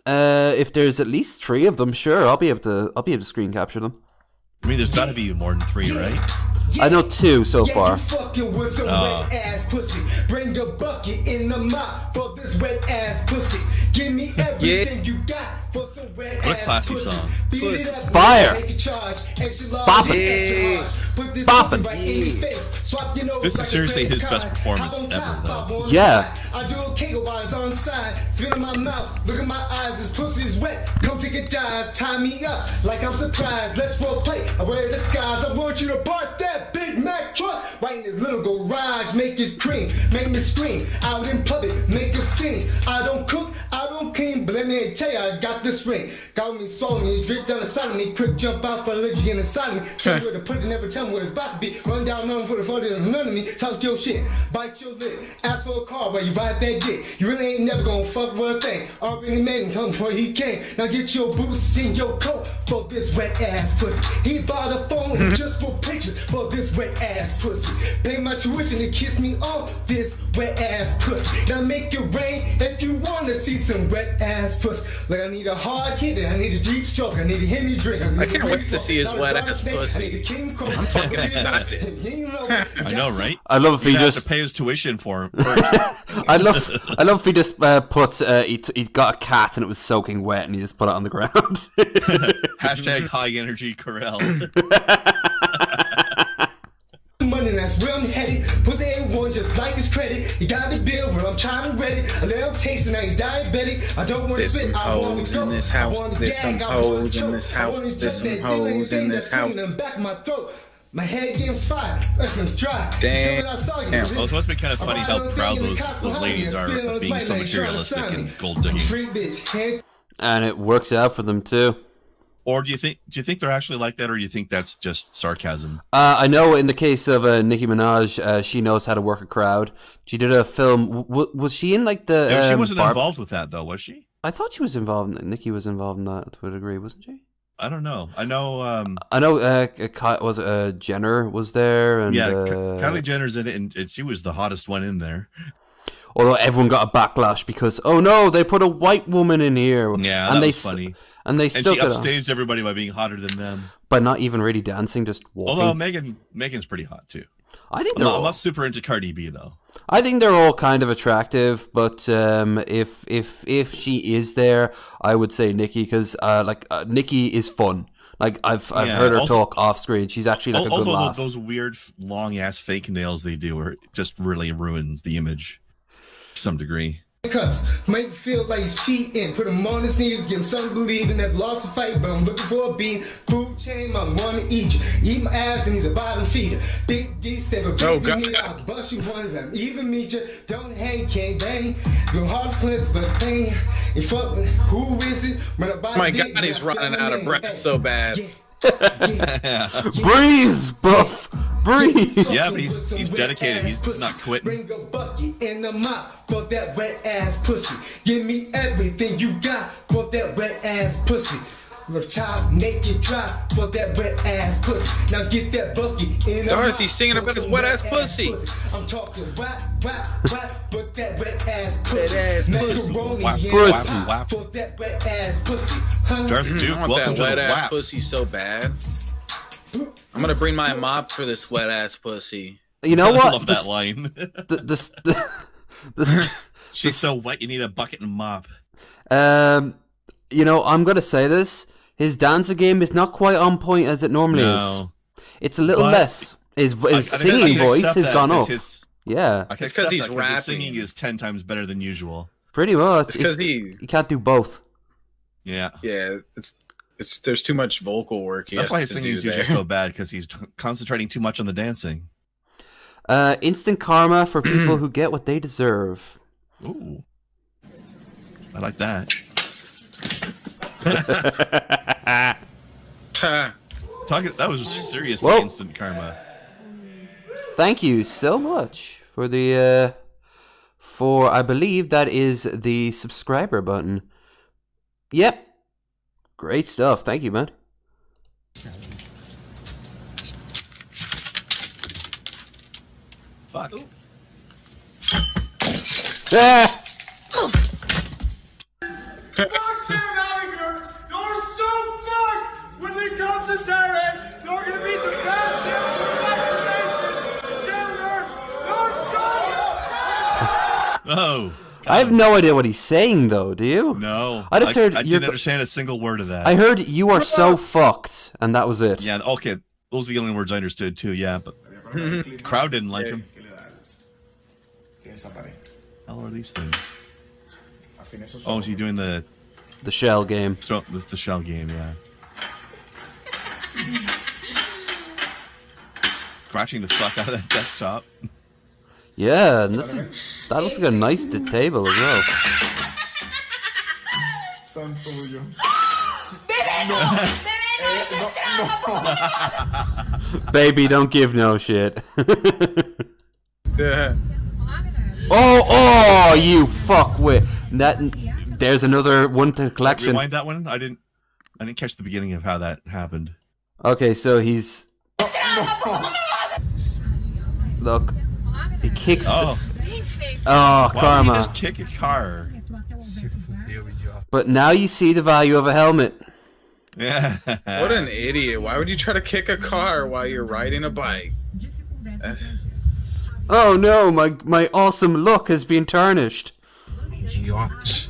If there's at least 3 of them, sure, I'll be able to screen capture them. I mean, there's got to be more than 3, right? I know 2 so far. Fucking with some wet ass pussy. Bring a bucket in the mop for this wet ass pussy. Give me everything you got for some wet ass pussy. What a classy song. Fire. Boppin'. Boppin'. This is seriously his best performance ever, though. Yeah. I do a kegel vines on side. Spit in my mouth. Look at my eyes. This pussy's wet. Come take a dive. Tie me up like I'm surprised. Let's role play. I wear the skies. I want you to park that Big Mac truck right in this little garage. Make it cream. Make me scream. Out in public. Make a scene. I don't cook. I don't clean. But let me tell you, I got this ring. Got me, swallow me. Drip down the side of me. Quick jump out for allergy and inside of me. Tell me where to put it. Never tell me where it's about to be. Run down on for the photo and none of me. Talk your shit. Bite your lip. Ask for a car where you ride that dick. You really ain't never gonna fuck with a thing. Already made him come before he came. Now get your boots in your coat for this wet ass pussy. He bought a phone just for pictures for this wet ass pussy. Pay my tuition to kiss me on this wet ass pussy. Now make it rain if you wanna see some wet ass pussy. Like I need a hard hit, I need a deep stroke, I need a Henny drink. I can't wait to see his wet ass pussy. I'm fucking excited. I know, right? I love if he just just to pay his tuition for him. I love if he just puts he got a cat and it was soaking wet and he just put it on the ground. Hashtag high energy Corel. Money that's real heady. Pussy ain't one just like his credit. He got the bill where I'm trying to read it. I let him taste it, now he's diabetic. I don't want to spit, I want to go. There's some hoes in this house. There's some hoes in this house. Back of my throat. My head game's fire. It's dry. Damn. Well, it's must be kind of funny how proud those ladies are of being so materialistic and gold digging. And it works out for them too. Or do you think they're actually like that, or do you think that's just sarcasm? I know in the case of Nicki Minaj, she knows how to work a crowd. She did a film. Was she in like the? Yeah, she wasn't involved with that though, was she? I thought she was involved. Nicki was involved in that to a degree, wasn't she? I don't know. I know. Was Jenner was there, and yeah, Kylie Jenner's in it, and she was the hottest one in there. Although everyone got a backlash because, oh no, they put a white woman in here. Yeah, and that was funny. And they she upstaged everybody by being hotter than them. By not even really dancing, just walking. Although Megan's pretty hot too. I think I'm not super into Cardi B though. I think they're all kind of attractive, but if she is there, I would say Nicki because Nicki is fun. Like I've heard her talk off screen. She's actually like a good laugh. Those weird long ass fake nails they do, it just really ruins the image to some degree. Cups make feel like he's cheating. Put him on his knees, give him something to believe in. Have lost a fight, but I'm looking for a beat. Food chain, I want to eat you. Eat my ass, and he's a bottom feeder. Big D7, big D, I'll bust you one of them. Even meet you, don't hang, can't bang. Go hard flints, but pain. You fuck, who is it? My God, he's running out of breath so bad. Breathe, Buff. Breathe. Yeah, but he's dedicated. He's not quitting. Bring a bucket in the mop for that wet ass pussy. Give me everything you got for that wet ass pussy. The top, make it drop for that wet ass pussy. Now get that bucket in the Dorothy's singing about his wet ass pussy. I'm talking wap, but that wet ass pussy. Wet ass pussy. Wap. For that wet ass pussy. Darth Duke, I want that wet ass pussy so bad. I'm gonna bring my mop for this wet ass pussy. You know what? I love that line. She's so wet, you need a bucket and mop. You know, I'm gonna say this. His dancing game is not quite on point as it normally is. It's a little less. His singing voice has gone up. Yeah, it's because he's rapping. His singing is 10 times better than usual. Pretty much. Because he can't do both. Yeah. Yeah, it's there's too much vocal work. That's why his singing is usually so bad, because he's concentrating too much on the dancing. Instant karma for people who get what they deserve. Ooh. I like that. That was seriously instant karma. Thank you so much for the I believe that is the subscriber button. Yep. Great stuff. Thank you, man. Fuck. Ah! Fuck Sam Allinger! You're so fucked! When it comes to Saturday, you're gonna beat the best team in the fucking nation! Junior, you're so Oh. I have no idea what he's saying, though. Do you? No. I just heard. I didn't understand a single word of that. I heard you are so fucked, and that was it. Yeah. Okay. Those are the only words I understood too. Yeah, but the crowd didn't like him. How are these things? Oh, is he doing the shell game? The shell game, yeah. Crashing the fuck out of that desktop. Yeah, and that looks like a nice table as well. Baby, don't give no shit. Oh, you fuckwit! There's another one to collection. Rewind that one. I didn't catch the beginning of how that happened. Okay, so he's look. He kicks. Oh, karma! Why would he just kick a car? But now you see the value of a helmet. Yeah. What an idiot! Why would you try to kick a car while you're riding a bike? Oh no, my awesome look has been tarnished. He looks.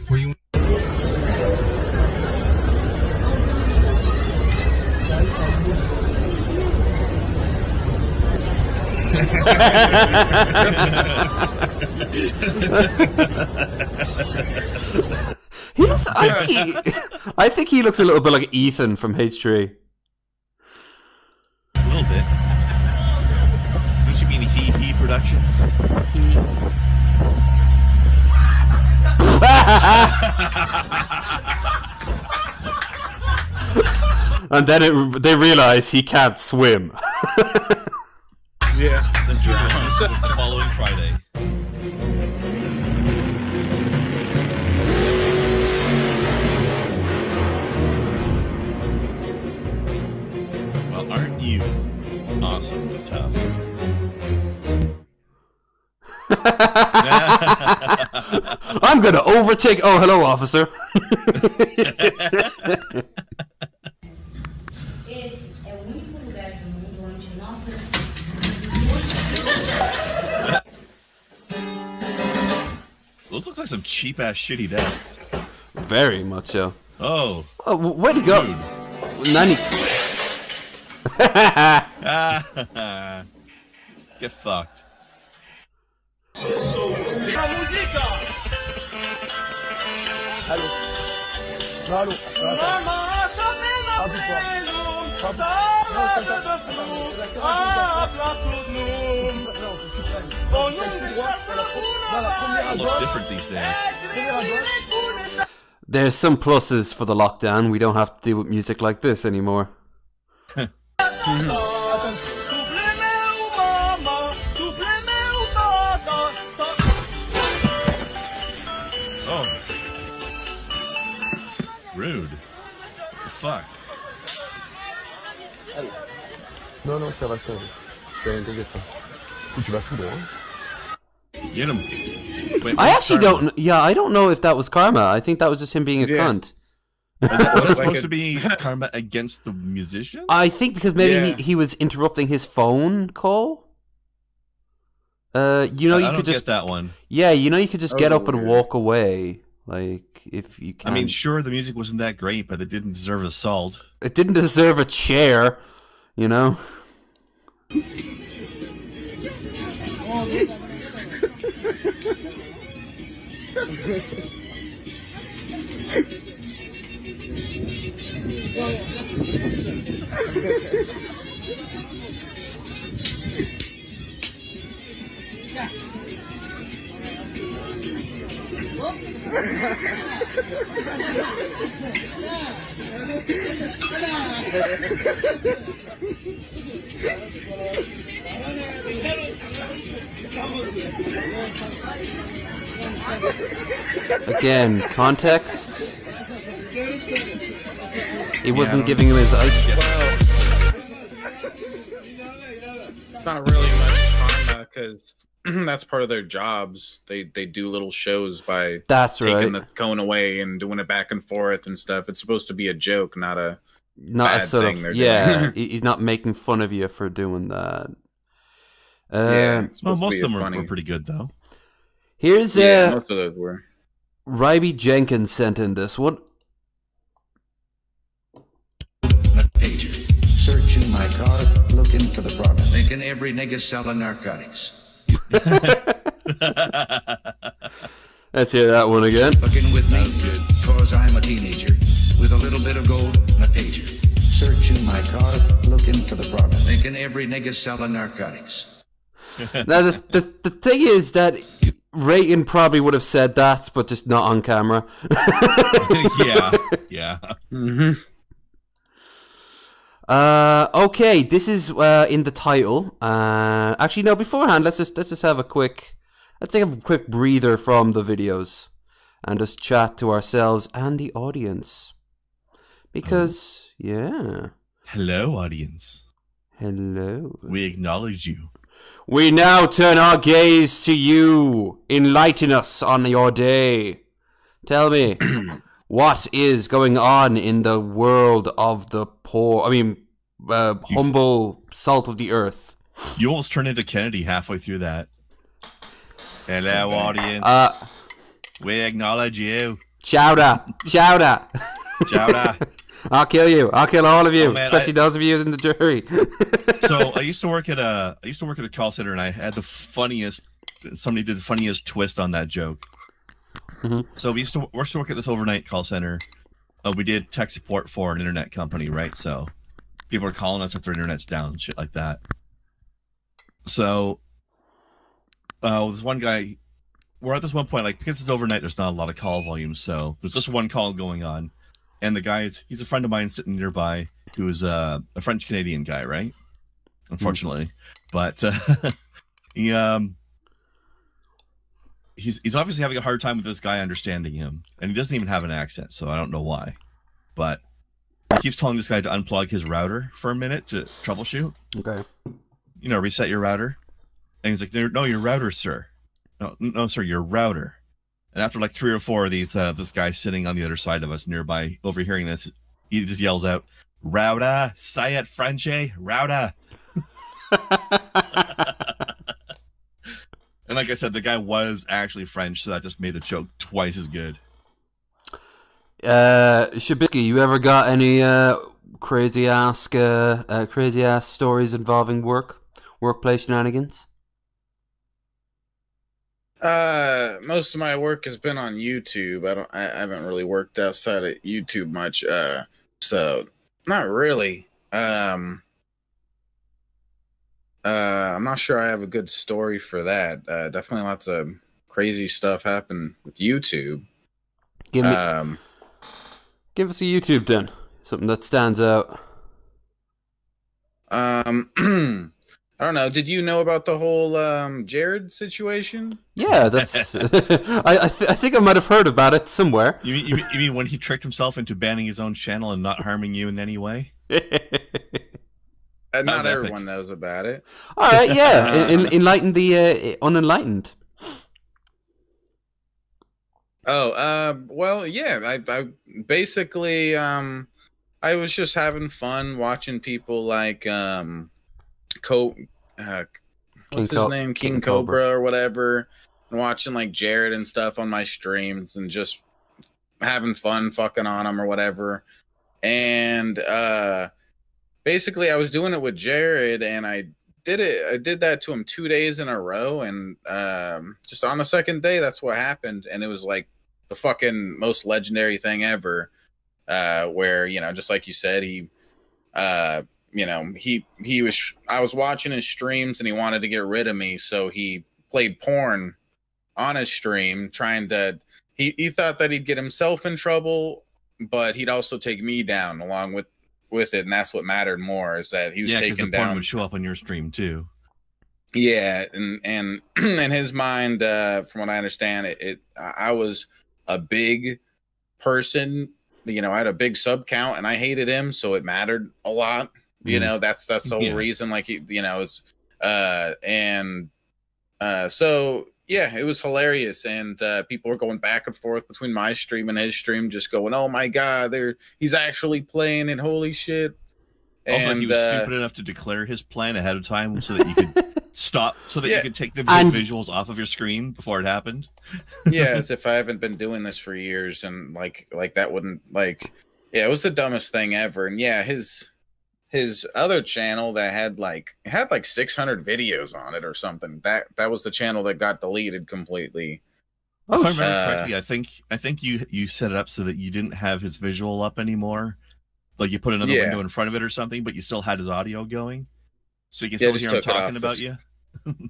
I think he looks a little bit like Ethan from H3. A little bit. Don't you mean He Productions? And then they realize he can't swim. Yeah. The following Friday. Well, aren't you awesomely tough? I'm gonna overtake. Oh, hello, officer. Those look like some cheap ass shitty desks. Very much so. Oh. Oh, way to go, Nanny. Get fucked. It looks different these days. There's some pluses for the lockdown. We don't have to deal with music like this anymore. Oh. Rude. What the fuck? Non, non, ça va, ça va. T'inquiète pas. Tu vas foutre, hein? Get him. Wait, I actually don't. Yeah, I don't know if that was karma. I think that was just him being a cunt. Was that supposed to be karma against the musician? I think because maybe he was interrupting his phone call. You know, you could just get that one. Yeah, you know, you could just get up and walk away, like if you can. I mean, sure, the music wasn't that great, but it didn't deserve assault. It didn't deserve a chair, you know. Again, context. He wasn't giving him his ice. Well, not really much karma because that's part of their jobs. They do little shows by taking the cone away and doing it back and forth and stuff. It's supposed to be a joke, not a sort thing of he's not making fun of you for doing that. Well, most of them were pretty good though. Here's most of those were. Ryby Jenkins sent in this one. Pager. Searching my car, looking for the product. Thinking every nigga selling narcotics. Let's hear that one again. Looking with me, cause I'm a teenager with a little bit of gold and a pager. Searching my car, looking for the product. Thinking every nigga selling narcotics. Now the thing is that Reagan probably would have said that, but just not on camera. Yeah. Mm-hmm. Okay, this is in the title. Actually, no. Beforehand, let's just have a quick. Let's take a quick breather from the videos, and just chat to ourselves and the audience. Because hello, audience. Hello. We acknowledge you. We now turn our gaze to you. Enlighten us on your day. Tell me, what is going on in the world of the poor? I mean, humble salt of the earth. You almost turned into Kennedy halfway through that. Hello, audience. We acknowledge you. Chowder. I'll kill you. I'll kill all of you, especially those of you in the jury. So I used to work at a call center, and I had the funniest. Somebody did the funniest twist on that joke. Mm-hmm. So we used to work at this overnight call center. We did tech support for an internet company, right? So people are calling us if their internet's down, shit like that. So this one guy, we're at this one point, like, because it's overnight, there's not a lot of call volume, so there's just one call going on. And the guy, he's a friend of mine sitting nearby who is a French-Canadian guy, right? Unfortunately. But he's obviously having a hard time with this guy understanding him. And he doesn't even have an accent, so I don't know why. But he keeps telling this guy to unplug his router for a minute to troubleshoot. Okay. Reset your router. And he's like, no, your router, sir. No, sir, your router. And after like 3 or 4 of these, this guy sitting on the other side of us nearby, overhearing this, he just yells out, "Router, say it, Frenchy, router." And like I said, the guy was actually French, so that just made the joke twice as good. Shabisky, you ever got any crazy ass stories involving workplace shenanigans? Most of my work has been on YouTube. I haven't really worked outside of YouTube much. So not really. I'm not sure I have a good story for that. Definitely lots of crazy stuff happened with YouTube. Give us a YouTube then. Something that stands out. I don't know. Did you know about the whole Jared situation? Yeah, that's. I think I might have heard about it somewhere. You mean when he tricked himself into banning his own channel and not harming you in any way? Not everyone knows about it. All right, yeah. Enlighten the unenlightened. Well, yeah. I basically I was just having fun watching people like what's his name? King Cobra or whatever, and watching like Jared and stuff on my streams and just having fun fucking on him or whatever. And basically I was doing it with Jared, and I did that to him 2 days in a row, and just on the second day that's what happened, and it was like the fucking most legendary thing ever, where, just like you said, I was watching his streams and he wanted to get rid of me, so he played porn on his stream, trying to he thought that he'd get himself in trouble, but he'd also take me down along with it, and that's what mattered more, is that he was taken down. Porn would show up on your stream too. Yeah, and in his mind, from what I understand, I was a big person. You know, I had a big sub count, and I hated him, so it mattered a lot. You know, that's the whole reason. Like, it's so yeah, it was hilarious, and people were going back and forth between my stream and his stream, just going, "Oh my god, he's actually playing it! Holy shit!" Also, he was stupid enough to declare his plan ahead of time so that you could stop, so that you could take the visuals off of your screen before it happened. Yeah, as if I haven't been doing this for years, and like that wouldn't it was the dumbest thing ever. And yeah, his other channel that had like 600 videos on it or something. That was the channel that got deleted completely. If I remember correctly, I think you set it up so that you didn't have his visual up anymore. Like you put another window in front of it or something, but you still had his audio going, so you can still hear him talking about you.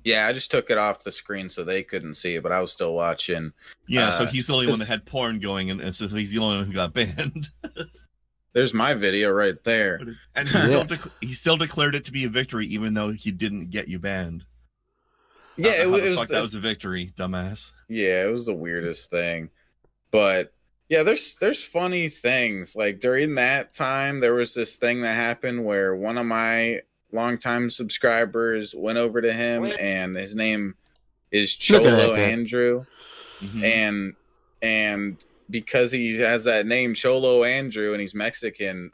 Yeah, I just took it off the screen so they couldn't see it, but I was still watching. Yeah, so he's the only one that had porn going, and so he's the only one who got banned. There's my video right there, and he still declared it to be a victory, even though he didn't get you banned. Yeah, that was a victory, dumbass. Yeah, it was the weirdest thing, but. Yeah, there's funny things. Like during that time, there was this thing that happened where one of my longtime subscribers went over to him, and his name is Cholo Andrew, and because he has that name Cholo Andrew and he's Mexican,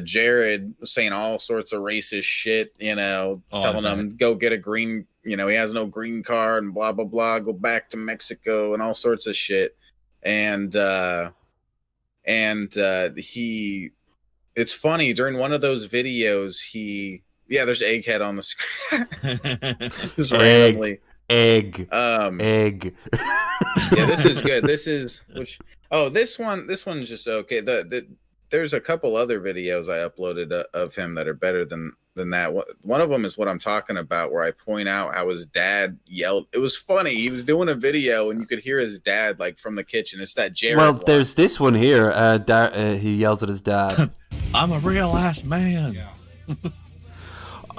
Jared was saying all sorts of racist shit, telling him go get a green, he has no green card and blah blah blah, go back to Mexico and all sorts of shit. And it's funny, during one of those videos, there's Egghead on the screen. Just randomly. Egg. Yeah, this is good. This one's just okay. There's a couple other videos I uploaded of him that are better than that. One of them is what I'm talking about, where I point out how his dad yelled. It was funny. He was doing a video and you could hear his dad like from the kitchen. It's that Jared. Well, there's this one here. He yells at his dad. I'm a real ass man. Yeah.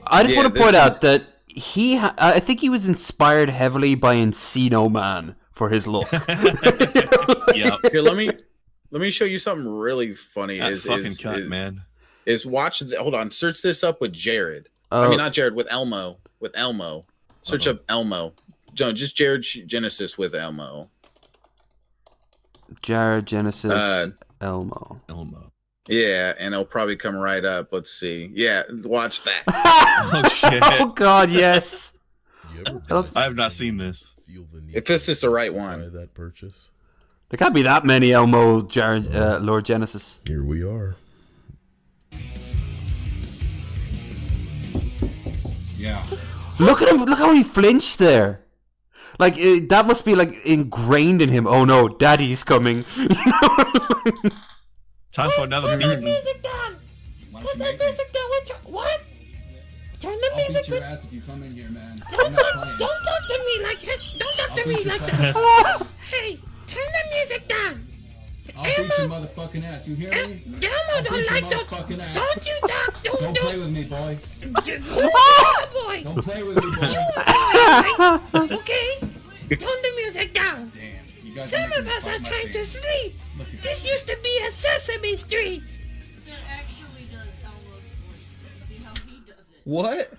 I just want to point out that I think he was inspired heavily by Encino Man for his look. Yeah. Here, let me show you something really funny. Man. Hold on, search this up with Jared. I mean, not Jared, with Elmo. Search up Elmo. Just Jared Genesis with Elmo. Jared Genesis, Elmo. Yeah, and it'll probably come right up. Let's see. Yeah, watch that. Oh, shit. Oh, God, yes. I have not seen this. If this is the right one. That purchase. There can't be that many Elmo Jared, Lord Genesis. Here we are. Yeah. Look at him. Look how he flinched there. Like, that must be, like, ingrained in him. Oh, no, Daddy's coming. Time for another meeting. Put the music down. Put the music down. What? Turn the music down. I'll beat your ass if you come in here, man. Don't talk to me like that. Don't talk to me like that. Hey, turn the music down. I'll beat your motherfucking ass. You hear me? Elmo don't like to. Don't you talk. Don't play with me, boy. Boy. Don't play with me, boy. You boy. Okay? Turn the music down. Damn. Some of us are trying to sleep. This used to be a Sesame Street. That actually does Elmo's voice. See how he does it. What?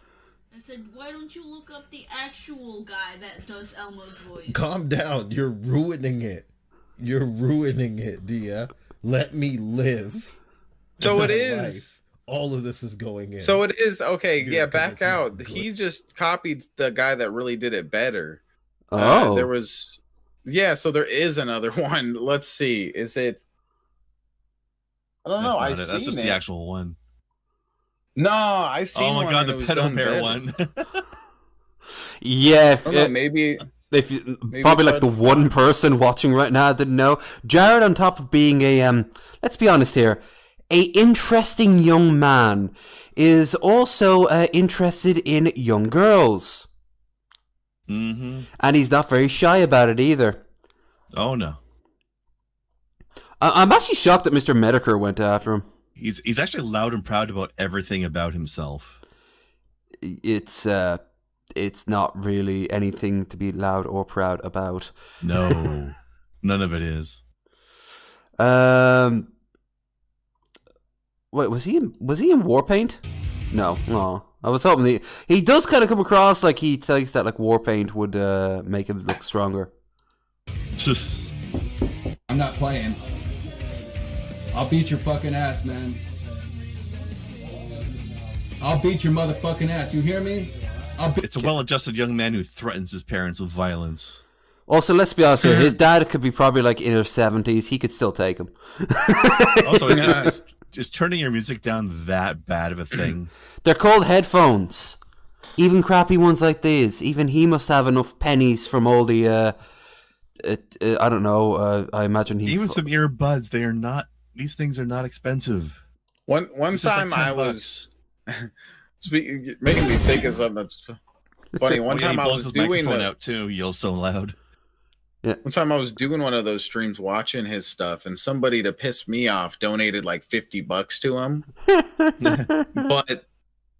I said, why don't you look up the actual guy that does Elmo's voice? Calm down. You're ruining it. You're ruining it, Dia. Let me live. So it is. Life. All of this is going in. So it is. Okay, yeah, back out. He just copied the guy that really did it better. Oh. There was... Yeah, so there is another one. Let's see. Is it... I don't know. That's just the actual one. No, I see. Oh my god, the pedal bear one. Yeah, maybe probably like the one person watching right now didn't know. Jared, on top of being a let's be honest here, a interesting young man, is also interested in young girls. Mm-hmm. And he's not very shy about it either. Oh no. I'm actually shocked that Mr. Medicare went after him. He's actually loud and proud about everything about himself. It's not really anything to be loud or proud about. No, none of it is. Wait, was he in Warpaint? No. I was hoping he does kind of come across like he thinks that like Warpaint would make him look stronger. I'm not playing. I'll beat your fucking ass, man. I'll beat your motherfucking ass. You hear me? It's a well-adjusted young man who threatens his parents with violence. Also, let's be honest here. His dad could be probably like in his 70s. He could still take him. Also, is turning your music down that bad of a thing? They're called headphones. Even crappy ones like these. Even he must have enough pennies from all the... I don't know. I imagine he... Even some earbuds. They are not... These things are not expensive. One time I was... making me think of something that's funny. One time I was doing microphone out too. Yells so loud. Yeah. One time I was doing one of those streams, watching his stuff, and somebody, to piss me off, donated like $50 to him.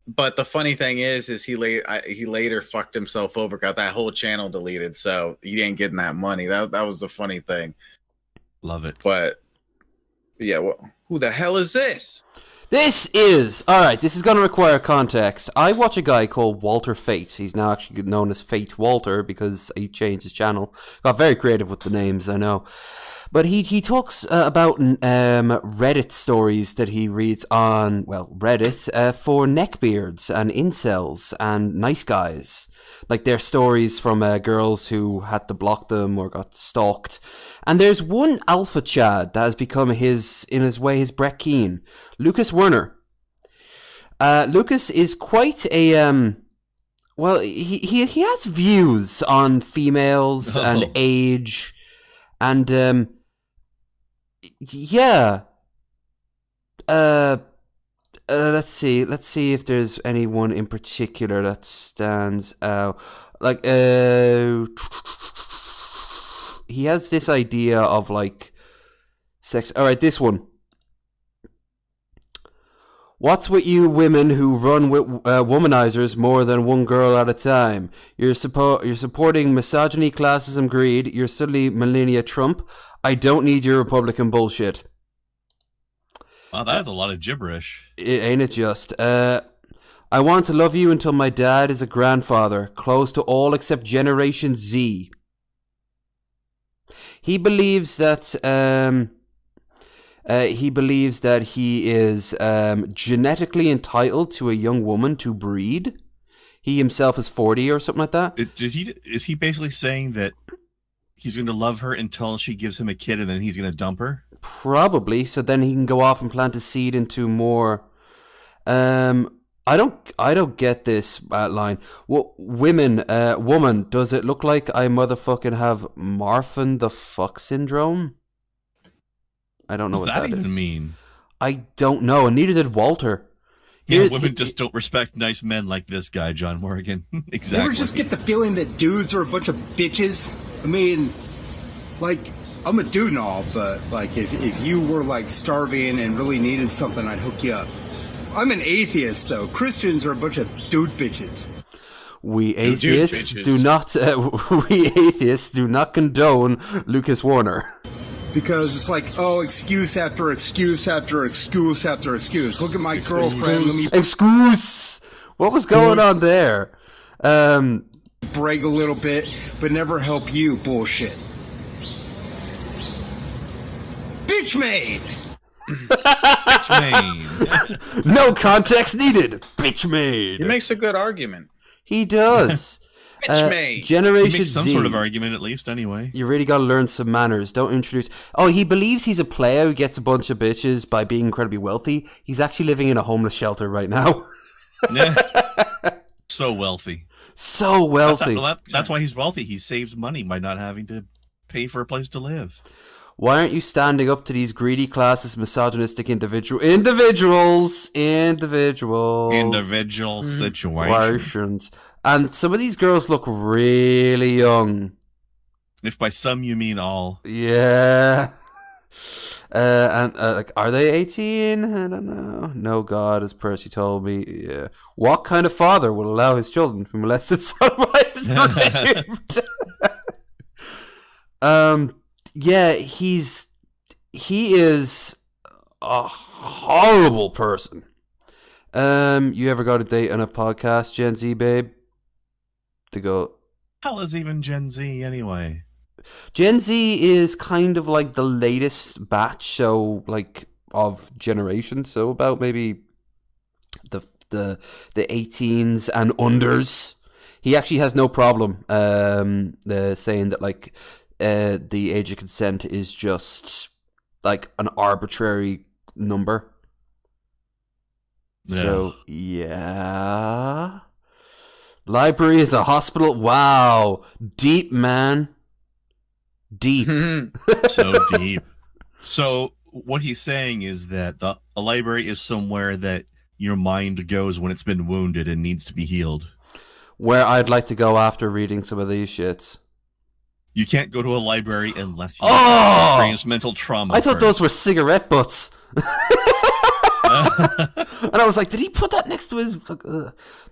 But the funny thing is he later fucked himself over, got that whole channel deleted, so he ain't getting that money. That was the funny thing. Love it. But yeah, well, who the hell is this? This is going to require context. I watch a guy called Walter Fate. He's now actually known as Fate Walter because he changed his channel. Got very creative with the names, I know. But he talks about Reddit stories that he reads on, Reddit, for neckbeards and incels and nice guys. Like their stories from girls who had to block them or got stalked. And there's one alpha chad that has become his Brett Keane, Lucas Werner. Lucas is quite a he has views on females and age, and yeah. Let's see if there's anyone in particular that stands out. Like, he has this idea of like sex. All right, this one. What's with you women who run with womanizers more than one girl at a time? You're supporting misogyny, classism, greed. You're suddenly Melania Trump. I don't need your Republican bullshit. Wow, that is a lot of gibberish. Ain't it just? I want to love you until my dad is a grandfather, close to all except Generation Z. He believes that he is genetically entitled to a young woman to breed. He himself is 40 or something like that. Is he basically saying that he's going to love her until she gives him a kid and then he's going to dump her? Probably, so then he can go off and plant a seed into more. I don't get this line. Well, woman, does it look like I motherfucking have Marfan the fuck syndrome? I don't know what that even is. Mean? I don't know, and neither did Walter. Women just don't respect nice men like this guy, John Morgan. Exactly. You ever just get the feeling that dudes are a bunch of bitches? I mean, like, I'm a dude and all, but like, if you were like starving and really needed something, I'd hook you up. I'm an atheist, though. Christians are a bunch of dude bitches. We atheists do not. We atheists do not condone Lucas Warner. Because it's like, oh, excuse after excuse after excuse after excuse. Look at my girlfriend. Excuse. What was going on there? Brag a little bit, but never help you. Bullshit. Bitch made. Bitch made. No context needed. Bitch made. He makes a good argument. He does. Bitch made. Generation he makes some Z. sort of argument, at least, anyway. You really got to learn some manners. Don't introduce. Oh, he believes he's a player who gets a bunch of bitches by being incredibly wealthy. He's actually living in a homeless shelter right now. So wealthy. So wealthy. That's why he's wealthy. He saves money by not having to pay for a place to live. Why aren't you standing up to these greedy, classist, misogynistic individuals? Situations. And some of these girls look really young. If by some you mean all. Yeah. Like, are they 18? I don't know. No, God, as Percy told me. Yeah. What kind of father will allow his children to be molested, sodomized, raped? Yeah, he is a horrible person. You ever got a date on a podcast, Gen Z babe? To go. Hell is even Gen Z anyway? Gen Z is kind of like the latest batch, so like of generation. So about maybe the 18s and unders. He actually has no problem saying that like the age of consent is just like an arbitrary number. Yeah. So yeah. Library is a hospital. Wow. Deep, man. Deep. So deep. So what he's saying is that a library is somewhere that your mind goes when it's been wounded and needs to be healed. Where I'd like to go after reading some of these shits. You can't go to a library unless you experience mental trauma. I thought those were cigarette butts. And I was like, did he put that next to his...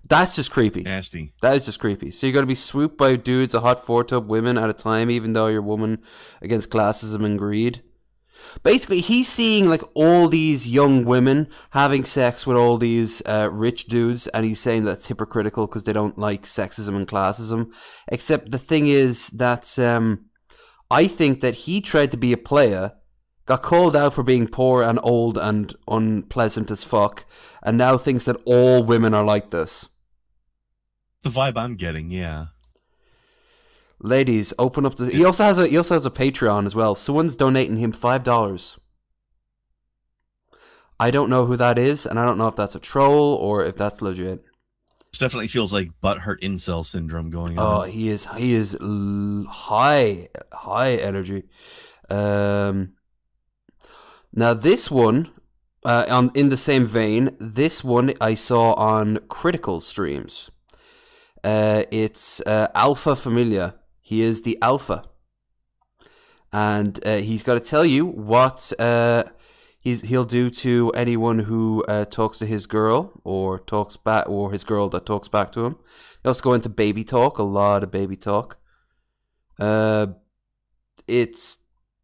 That's just creepy. Nasty. That is just creepy. So you're going to be swooped by dudes, a hot 4-tub women at a time, even though you're a woman, against classism and greed. Basically, he's seeing like all these young women having sex with all these rich dudes, and he's saying that's hypocritical because they don't like sexism and classism. Except the thing is that I think that he tried to be a player, got called out for being poor and old and unpleasant as fuck, and now thinks that all women are like this. The vibe I'm getting, yeah. Ladies, open up the... He also has a Patreon as well. Someone's donating him $5. I don't know who that is, and I don't know if that's a troll or if that's legit. This definitely feels like butthurt incel syndrome going on. Oh, he is high energy. Now this one, in the same vein, this one I saw on Critical streams. It's Alpha Familia. He is the Alpha, and he's got to tell you what he'll do to anyone who talks to his girl or talks back, or his girl that talks back to him. He also go into baby talk, a lot of baby talk. It's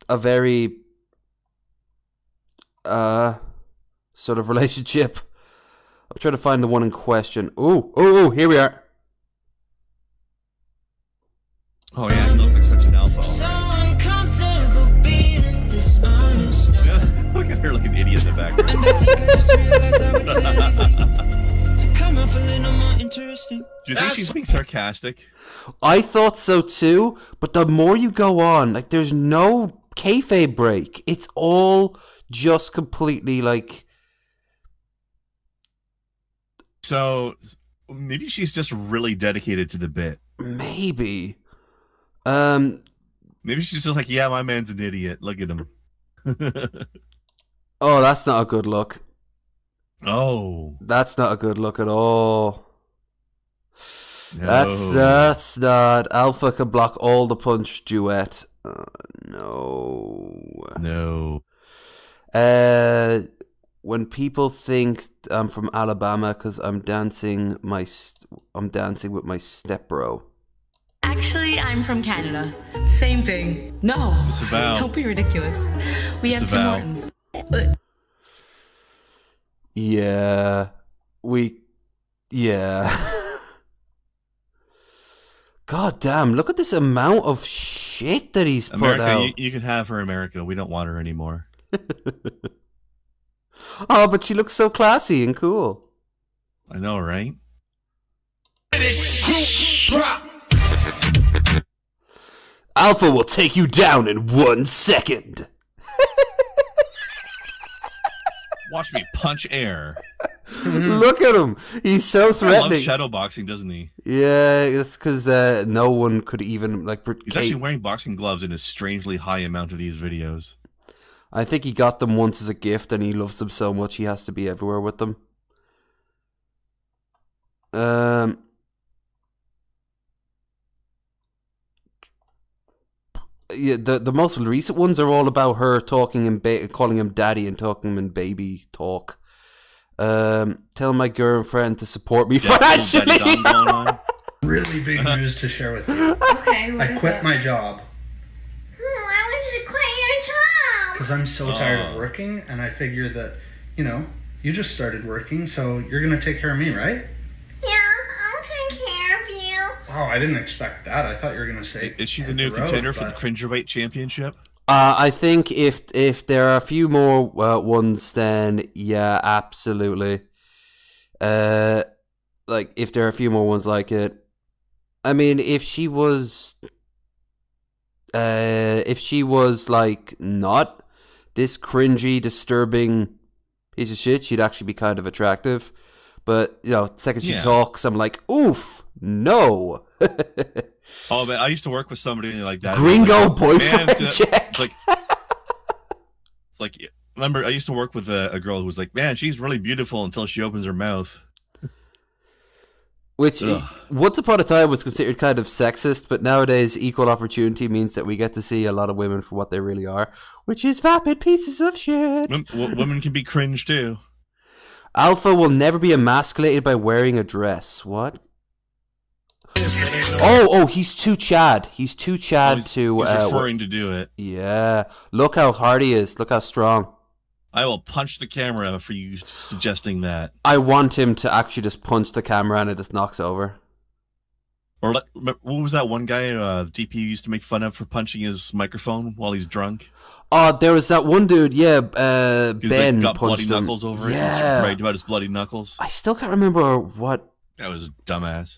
a very sort of relationship. I'm trying to find the one in question. Ooh, here we are. Oh yeah, he looks like such an alpha. Look at her like an idiot in the background. Do you think she's being sarcastic? I thought so too, but the more you go on, like there's no kayfabe break. It's all just completely like... So maybe she's just really dedicated to the bit. Maybe. Maybe she's just like, yeah, my man's an idiot. Look at him. Oh, that's not a good look. Oh. That's not a good look at all. No. That's not. Alpha can block all the punch duet. No. When people think I'm from Alabama because I'm dancing with my stepbro. Actually, I'm from Canada. Same thing. No, don't be ridiculous. We have Tim Hortons. Yeah. God damn, look at this amount of shit that he's put out. You can have her, America. We don't want her anymore. Oh, but she looks so classy and cool. I know, right? Alpha will take you down in 1 second. Watch me punch air. Look at him. He's so threatening. He loves shadowboxing, doesn't he? Yeah, it's because no one could even like. He's actually wearing boxing gloves in a strangely high amount of these videos. I think he got them once as a gift, and he loves them so much he has to be everywhere with them. yeah, the most recent ones are all about her talking and calling him daddy and talking him in baby talk. Tell my girlfriend to support me financially. Really big news to share with you. Okay, I quit my job. Why would you quit your job? Because I'm so tired of working, and I figure that, you know, you just started working, so you're going to take care of me, right? Yeah, I'll take care of you. Wow, I didn't expect that. I thought you were going to say... Is she the new contender for the Cringerweight Championship? I think if there are a few more ones, then yeah, absolutely. Like, if there are a few more ones like it. I mean, if she was like not this cringy, disturbing piece of shit, she'd actually be kind of attractive. But you know, the second she talks, I'm like, oof, no. Oh man, I used to work with somebody like that. Gringo like, boyfriend check. Like, remember, I used to work with a girl who was like, man, she's really beautiful until she opens her mouth. Which, once upon a time, was considered kind of sexist, but nowadays equal opportunity means that we get to see a lot of women for what they really are, which is vapid pieces of shit. Women can be cringe too. Alpha will never be emasculated by wearing a dress. What? Oh, he's too Chad. He's too Chad he's referring to do it. Yeah. Look how hard he is. Look how strong. I will punch the camera for you suggesting that. I want him to actually just punch the camera and it just knocks over. Or what was that one guy DP used to make fun of for punching his microphone while he's drunk? Oh, there was that one dude, yeah, Ben got punched bloody him. Knuckles over it. Yeah. He bragged about his bloody knuckles. I still can't remember what. That was a dumbass.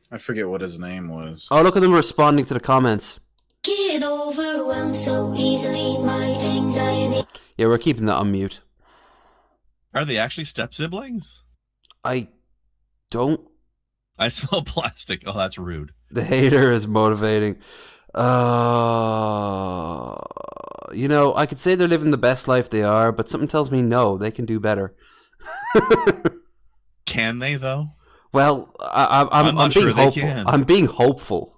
I forget what his name was. Oh, look at them responding to the comments. Get overwhelmed so easily, my anxiety. Yeah, we're keeping that on mute. Are they actually step siblings? I don't. I smell plastic. Oh, that's rude. The hater is motivating. You know, I could say they're living the best life they are, but something tells me no, they can do better. Can they, though? Well, I'm being sure hopeful. I'm being hopeful.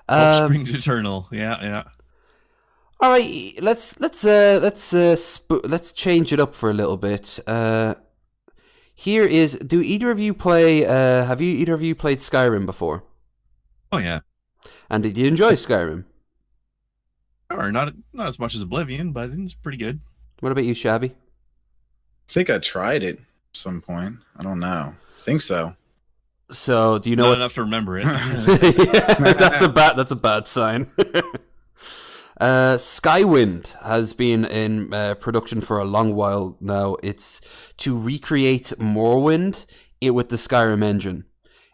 Hope springs eternal. Yeah. All right, let's change it up for a little bit. Here is: do either of you play? Have either of you played Skyrim before? Oh yeah. And did you enjoy Skyrim? Or not as much as Oblivion, but it's pretty good. What about you, Shabby? I think I tried it at some point. I don't know. I think so. So, do you know Not enough to remember it. Yeah, that's a bad sign. Skywind has been in production for a long while now. It's to recreate Morrowind with the Skyrim engine.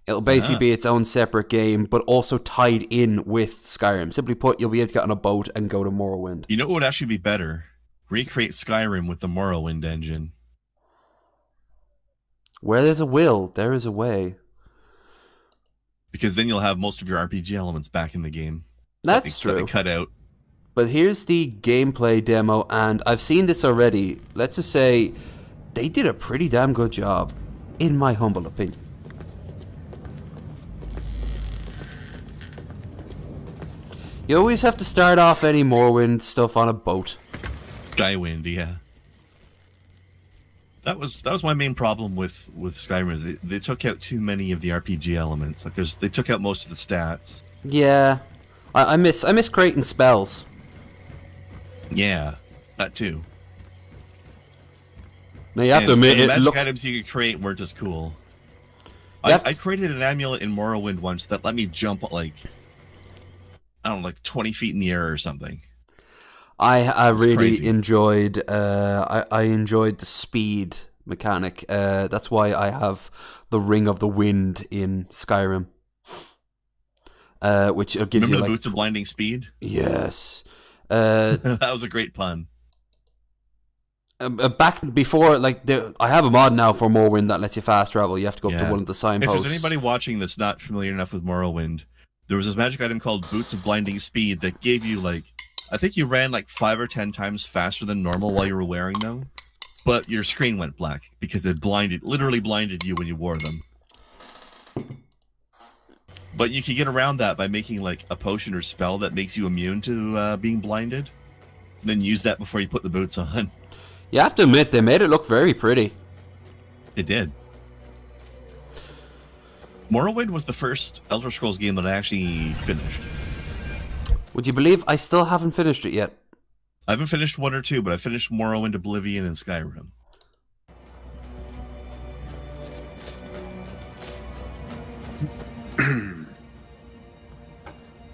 It'll basically be its own separate game, but also tied in with Skyrim. Simply put, you'll be able to get on a boat and go to Morrowind. You know what would actually be better? Recreate Skyrim with the Morrowind engine. Where there's a will, there is a way. Because then you'll have most of your RPG elements back in the game. That's true. That they cut out. But here's the gameplay demo, and I've seen this already. Let's just say they did a pretty damn good job, in my humble opinion. You always have to start off any Morrowind stuff on a boat. Skywind, yeah. That was my main problem with Skyrim. Is they took out too many of the RPG elements. Like they took out most of the stats. Yeah, I miss creating spells. Yeah, that too. Now you have to admit, the magic items you could create weren't as cool. I created an amulet in Morrowind once that let me jump like 20 feet in the air or something. I really enjoyed I enjoyed the speed mechanic. That's why I have the Ring of the Wind in Skyrim, which gives Remember you the like boots of blinding speed. Yes, that was a great pun. Back before, I have a mod now for Morrowind that lets you fast travel. You have to go up to one of the signposts. If there's anybody watching that's not familiar enough with Morrowind, there was this magic item called Boots of Blinding Speed that gave you I think you ran 5 or 10 times faster than normal while you were wearing them, but your screen went black because it literally blinded you when you wore them. But you can get around that by making like a potion or spell that makes you immune to being blinded. Then use that before you put the boots on. You have to admit, they made it look very pretty. It did. Morrowind was the first Elder Scrolls game that I actually finished. Would you believe I still haven't finished it yet? I haven't finished 1 or 2, but I finished Morrowind, Oblivion, and Skyrim.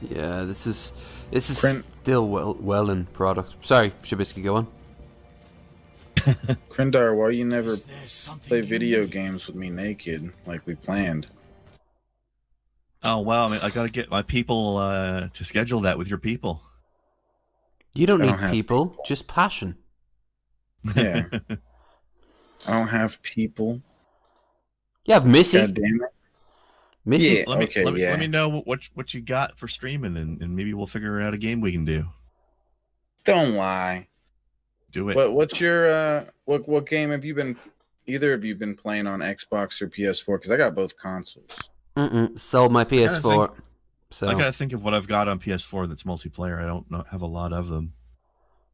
Yeah, this is still well in product. Sorry, Shabisky, go on. Krindar, why you never play video games with me naked like we planned? Oh, well, I mean, I gotta get my people to schedule that with your people. You don't need people, just passion. Yeah. I don't have people. You have Missy. God damn it. Missy. Yeah, let me know what you got for streaming, and maybe we'll figure out a game we can do. Don't lie. Do it. What's your what game have you been? Either of you been playing on Xbox or PS4? Because I got both consoles. Sold my PS4. I gotta think of what I've got on PS4 that's multiplayer. I don't have a lot of them.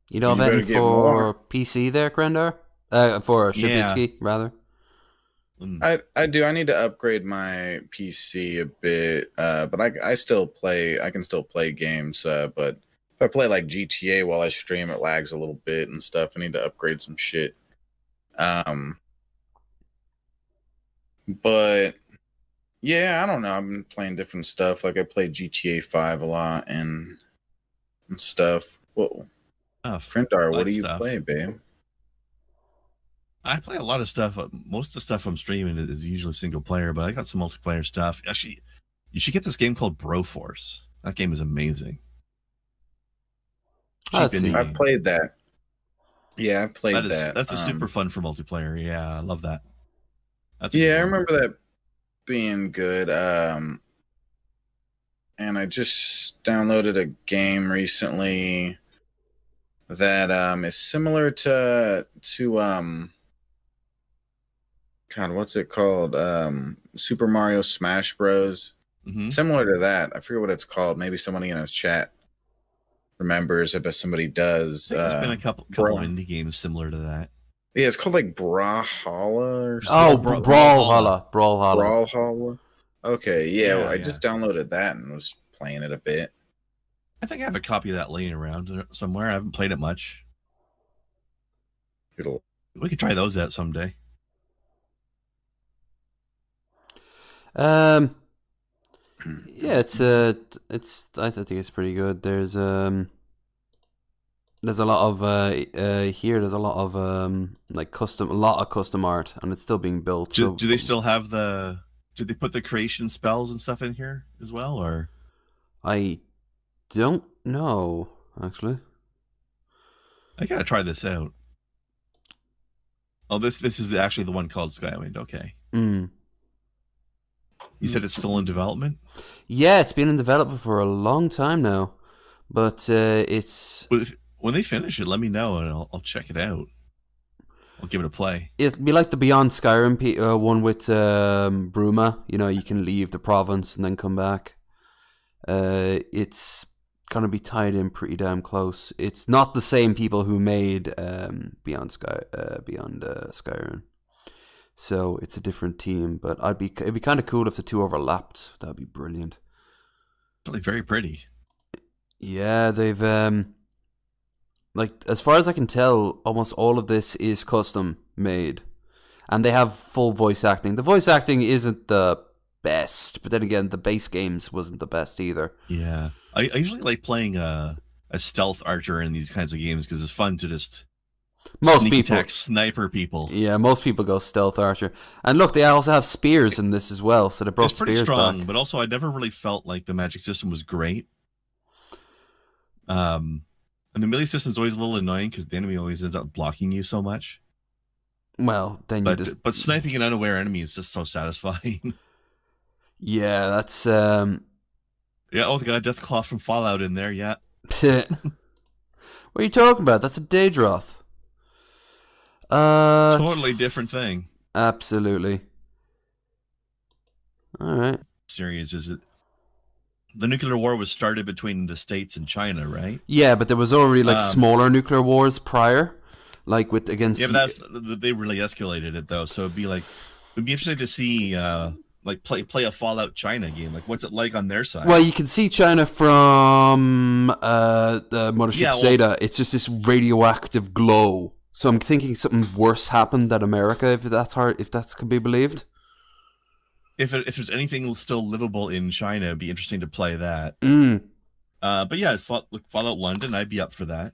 You don't have any for PC there, Krendar? For Shabisky, rather. I do. I need to upgrade my PC a bit, but I still play. I can still play games, but if I play like GTA while I stream, it lags a little bit and stuff. I need to upgrade some shit. But yeah, I don't know. I've been playing different stuff. Like I play GTA 5 a lot and stuff. Whoa, Krindar, what do you play, babe? I play a lot of stuff. Most of the stuff I'm streaming is usually single player, but I got some multiplayer stuff. Actually, you should get this game called Broforce. That game is amazing. I've played that. Yeah, I've played that. That's a super fun for multiplayer. Yeah, I love that. I remember that being good. And I just downloaded a game recently that is similar to God, what's it called? Super Mario Smash Bros. Mm-hmm. Similar to that. I forget what it's called. Maybe somebody in his chat remembers. I bet somebody does. There's been a couple of indie games similar to that. Yeah, it's called like Brawlhalla or something. Brawlhalla. Brawlhalla. Okay, yeah, I just downloaded that and was playing it a bit. I think I have a copy of that laying around somewhere. I haven't played it much. We could try those out someday. Yeah, it's I think it's pretty good. There's a lot of there's a lot of like custom art, and it's still being built. Do they still have did they put the creation spells and stuff in here as well, or? I don't know, actually. I gotta try this out. Oh, this is actually the one called Skywind. Okay. You said it's still in development? Yeah, it's been in development for a long time now, but it's. When they finish it, let me know and I'll check it out. I'll give it a play. It'll be like the Beyond Skyrim one with Bruma. You know, you can leave the province and then come back. It's gonna be tied in pretty damn close. It's not the same people who made Beyond Skyrim, so it's a different team. But it'd be kind of cool if the two overlapped. That'd be brilliant. Really very pretty. Yeah, they've like, as far as I can tell, almost all of this is custom made, and they have full voice acting. The voice acting isn't the best, but then again, the base games wasn't the best either. Yeah, I usually like playing a stealth archer in these kinds of games because it's fun to just attack sniper people. Yeah, most people go stealth archer, and look, they also have spears in this as well, so they brought it's pretty spears strong, back. But also, I never really felt like the magic system was great. And the melee system is always a little annoying because the enemy always ends up blocking you so much. Well, then but sniping an unaware enemy is just so satisfying. Yeah, that's yeah. Oh, they got a death claw from Fallout in there. Yeah. What are you talking about? That's a Daedroth. Totally different thing. Absolutely. All right. Serious is it? the nuclear war was started between the States and China, right? Yeah, but there was already like smaller nuclear wars prior, like against. Yeah, but they really escalated it though. So it'd be interesting to see like play a Fallout China game. Like, what's it like on their side? Well, you can see China from the mothership Zeta. It's just this radioactive glow. So I'm thinking something worse happened than America, if that can be believed. If there's anything still livable in China, it'd be interesting to play that. But yeah, Fallout London, I'd be up for that.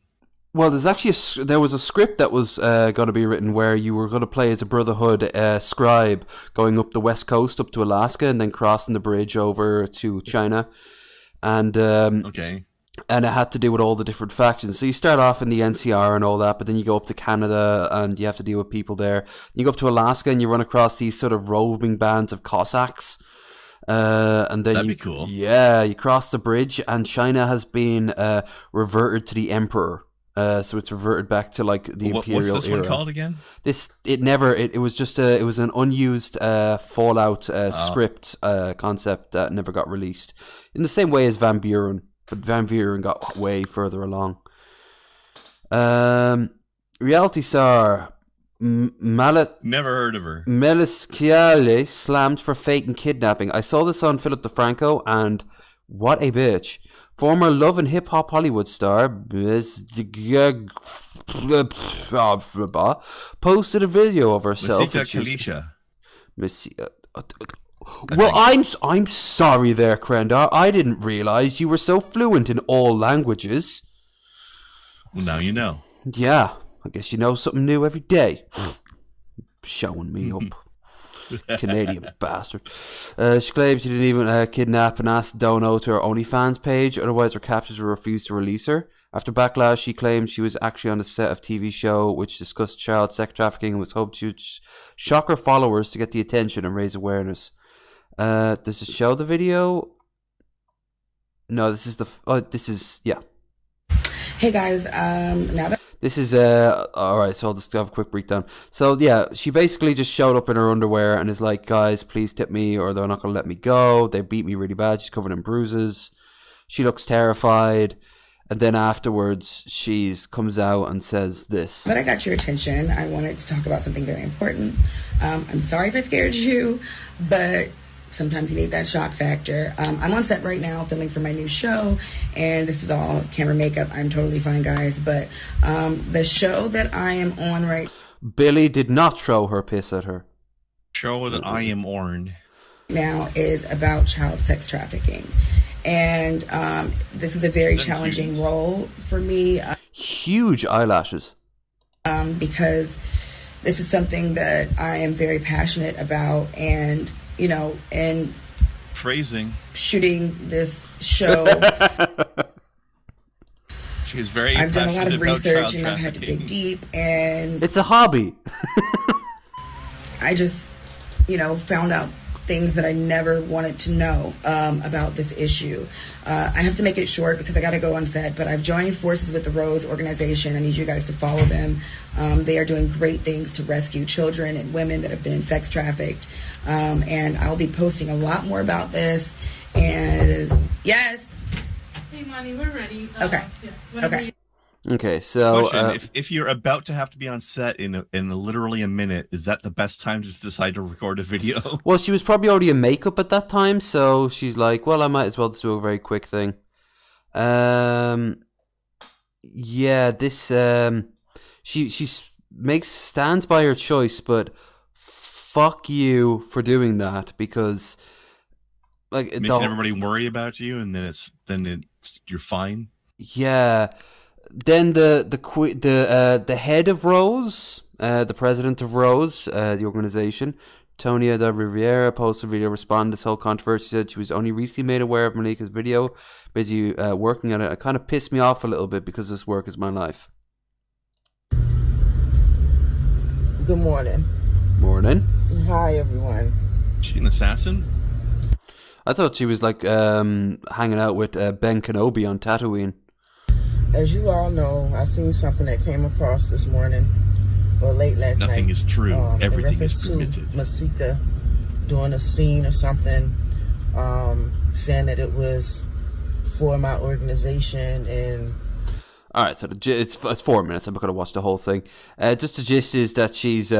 Well, there was a script that was going to be written where you were going to play as a Brotherhood scribe going up the west coast up to Alaska and then crossing the bridge over to China, and and it had to do with all the different factions. So you start off in the NCR and all that, but then you go up to Canada and you have to deal with people there. You go up to Alaska and you run across these sort of roving bands of Cossacks. And then that'd be cool. Yeah, you cross the bridge and China has been reverted to the emperor. So it's reverted back to like the imperial era. What's this one called again? It was an unused Fallout script concept that never got released. In the same way as Van Buren. But Van Buren got way further along. Reality star never heard of her. Melisciale slammed for faking kidnapping. I saw this on Philip DeFranco, and what a bitch. Former Love and Hip Hop Hollywood star posted a video of herself. Well, I'm sorry there, Krendar. I didn't realize you were so fluent in all languages. Well, now you know. Yeah, I guess you know something new every day. Showing me up. Canadian bastard. She claims she didn't even kidnap and ask Dono to her OnlyFans page, otherwise her captors would refuse to release her. After backlash, she claimed she was actually on the set of TV show which discussed child sex trafficking and was hoped to shock her followers to get the attention and raise awareness. Does it show the video? No, this is yeah. Hey guys, now that this is alright, so I'll just have a quick breakdown. So yeah, she basically just showed up in her underwear and is like, guys, please tip me or they're not gonna let me go. They beat me really bad. She's covered in bruises. She looks terrified. And then afterwards, she comes out and says this. But I got your attention. I wanted to talk about something very important. I'm sorry if I scared you, but sometimes you need that shock factor. I'm on set right now filming for my new show, and this is all camera makeup. I'm totally fine, guys. But the show that I am on right Billy did not throw her piss at her. Show that I am on now is about child sex trafficking. And this is a very challenging role for me. Huge eyelashes. Because this is something that I am very passionate about, and and phrasing shooting this show. She is very. I've done a lot of research, and I've had to dig deep, and it's a hobby. I just, found out things that I never wanted to know about this issue. I have to make it short because I got to go on set, but I've joined forces with the Rose organization. I need you guys to follow them. They are doing great things to rescue children and women that have been sex trafficked. And I'll be posting a lot more about this. And yes. Hey, Monty, we're ready. Okay. Yeah, okay. Okay, so if you're about to have to be on set in literally a minute, is that the best time to decide to record a video? Well, she was probably already in makeup at that time, so she's like, well, I might as well just do a very quick thing. Yeah, this she stands by her choice, but fuck you for doing that, because like making everybody worry about you, and then you're fine. Yeah. Then the head of Rose, the president of Rose, the organization, Tonia de Riviera, posted a video responding to this whole controversy. She said she was only recently made aware of Malika's video, busy working on it. It kind of pissed me off a little bit because this work is my life. Good morning. Morning. Hi, everyone. Is she an assassin? I thought she was like hanging out with Ben Kenobi on Tatooine. As you all know, I seen something that came across this morning, or late last night. Nothing is true. Everything is permitted. Masika doing a scene or something, saying that it was for my organization. And all right, so it's 4 minutes. I'm not going to watch the whole thing. Just the gist is that she's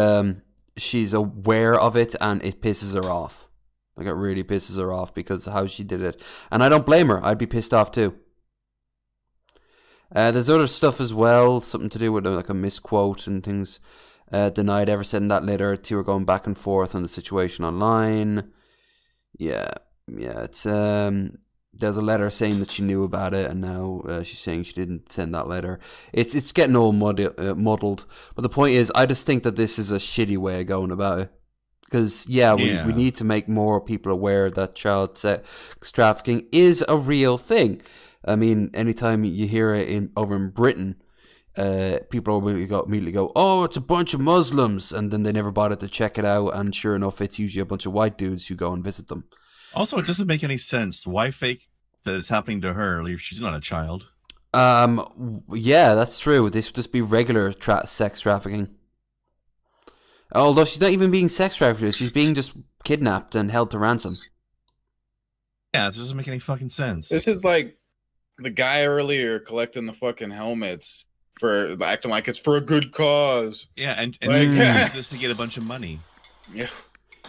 aware of it and it pisses her off. Like, it really pisses her off because of how she did it. And I don't blame her. I'd be pissed off too. There's other stuff as well, something to do with like a misquote and things. Denied ever sending that letter. Two were going back and forth on the situation online. Yeah, it's there's a letter saying that she knew about it, and now she's saying she didn't send that letter. It's getting all muddled. But the point is, I just think that this is a shitty way of going about it. Because, we need to make more people aware that child sex trafficking is a real thing. I mean, anytime you hear it over in Britain, people immediately go, oh, it's a bunch of Muslims, and then they never bother to check it out, and sure enough, it's usually a bunch of white dudes who go and visit them. Also, it doesn't make any sense. Why fake that it's happening to her? She's not a child. Yeah, that's true. This would just be regular sex trafficking. Although she's not even being sex trafficked, she's being just kidnapped and held to ransom. Yeah, it doesn't make any fucking sense. This is like the guy earlier collecting the fucking helmets for acting like it's for a good cause. Yeah, and like, just to get a bunch of money. Yeah.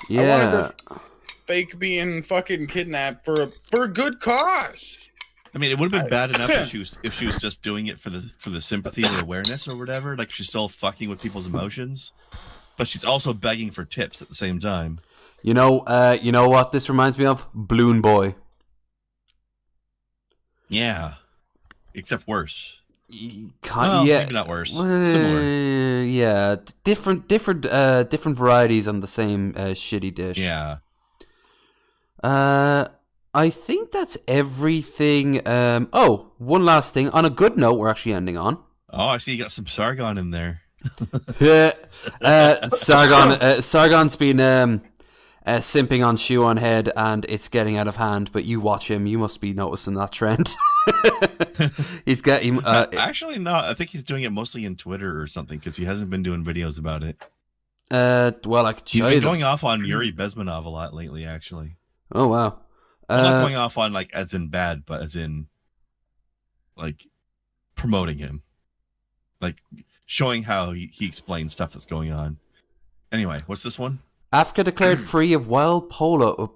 Yeah. I wanted to fake being fucking kidnapped for a good cause. I mean, it would have been bad enough if she was just doing it for the sympathy or awareness or whatever. Like, she's still fucking with people's emotions, but she's also begging for tips at the same time. You know what this reminds me of? Balloon Boy. Yeah, except worse. Maybe not worse. Similar. Yeah, different varieties on the same shitty dish. Yeah. I think that's everything. One last thing. On a good note, we're actually ending on. Oh, I see you got some Sargon in there. Sargon's been simping on Shoe on Head, and it's getting out of hand. But you watch him; you must be noticing that trend. He's getting. Actually, no. I think he's doing it mostly in Twitter or something because he hasn't been doing videos about it. Well, I could show you. He's been going off on Yuri Bezmenov a lot lately, actually. Oh wow! I'm not going off on like as in bad, but as in like promoting him, like showing how he explains stuff that's going on. Anyway, what's this one? Africa declared free of wild polo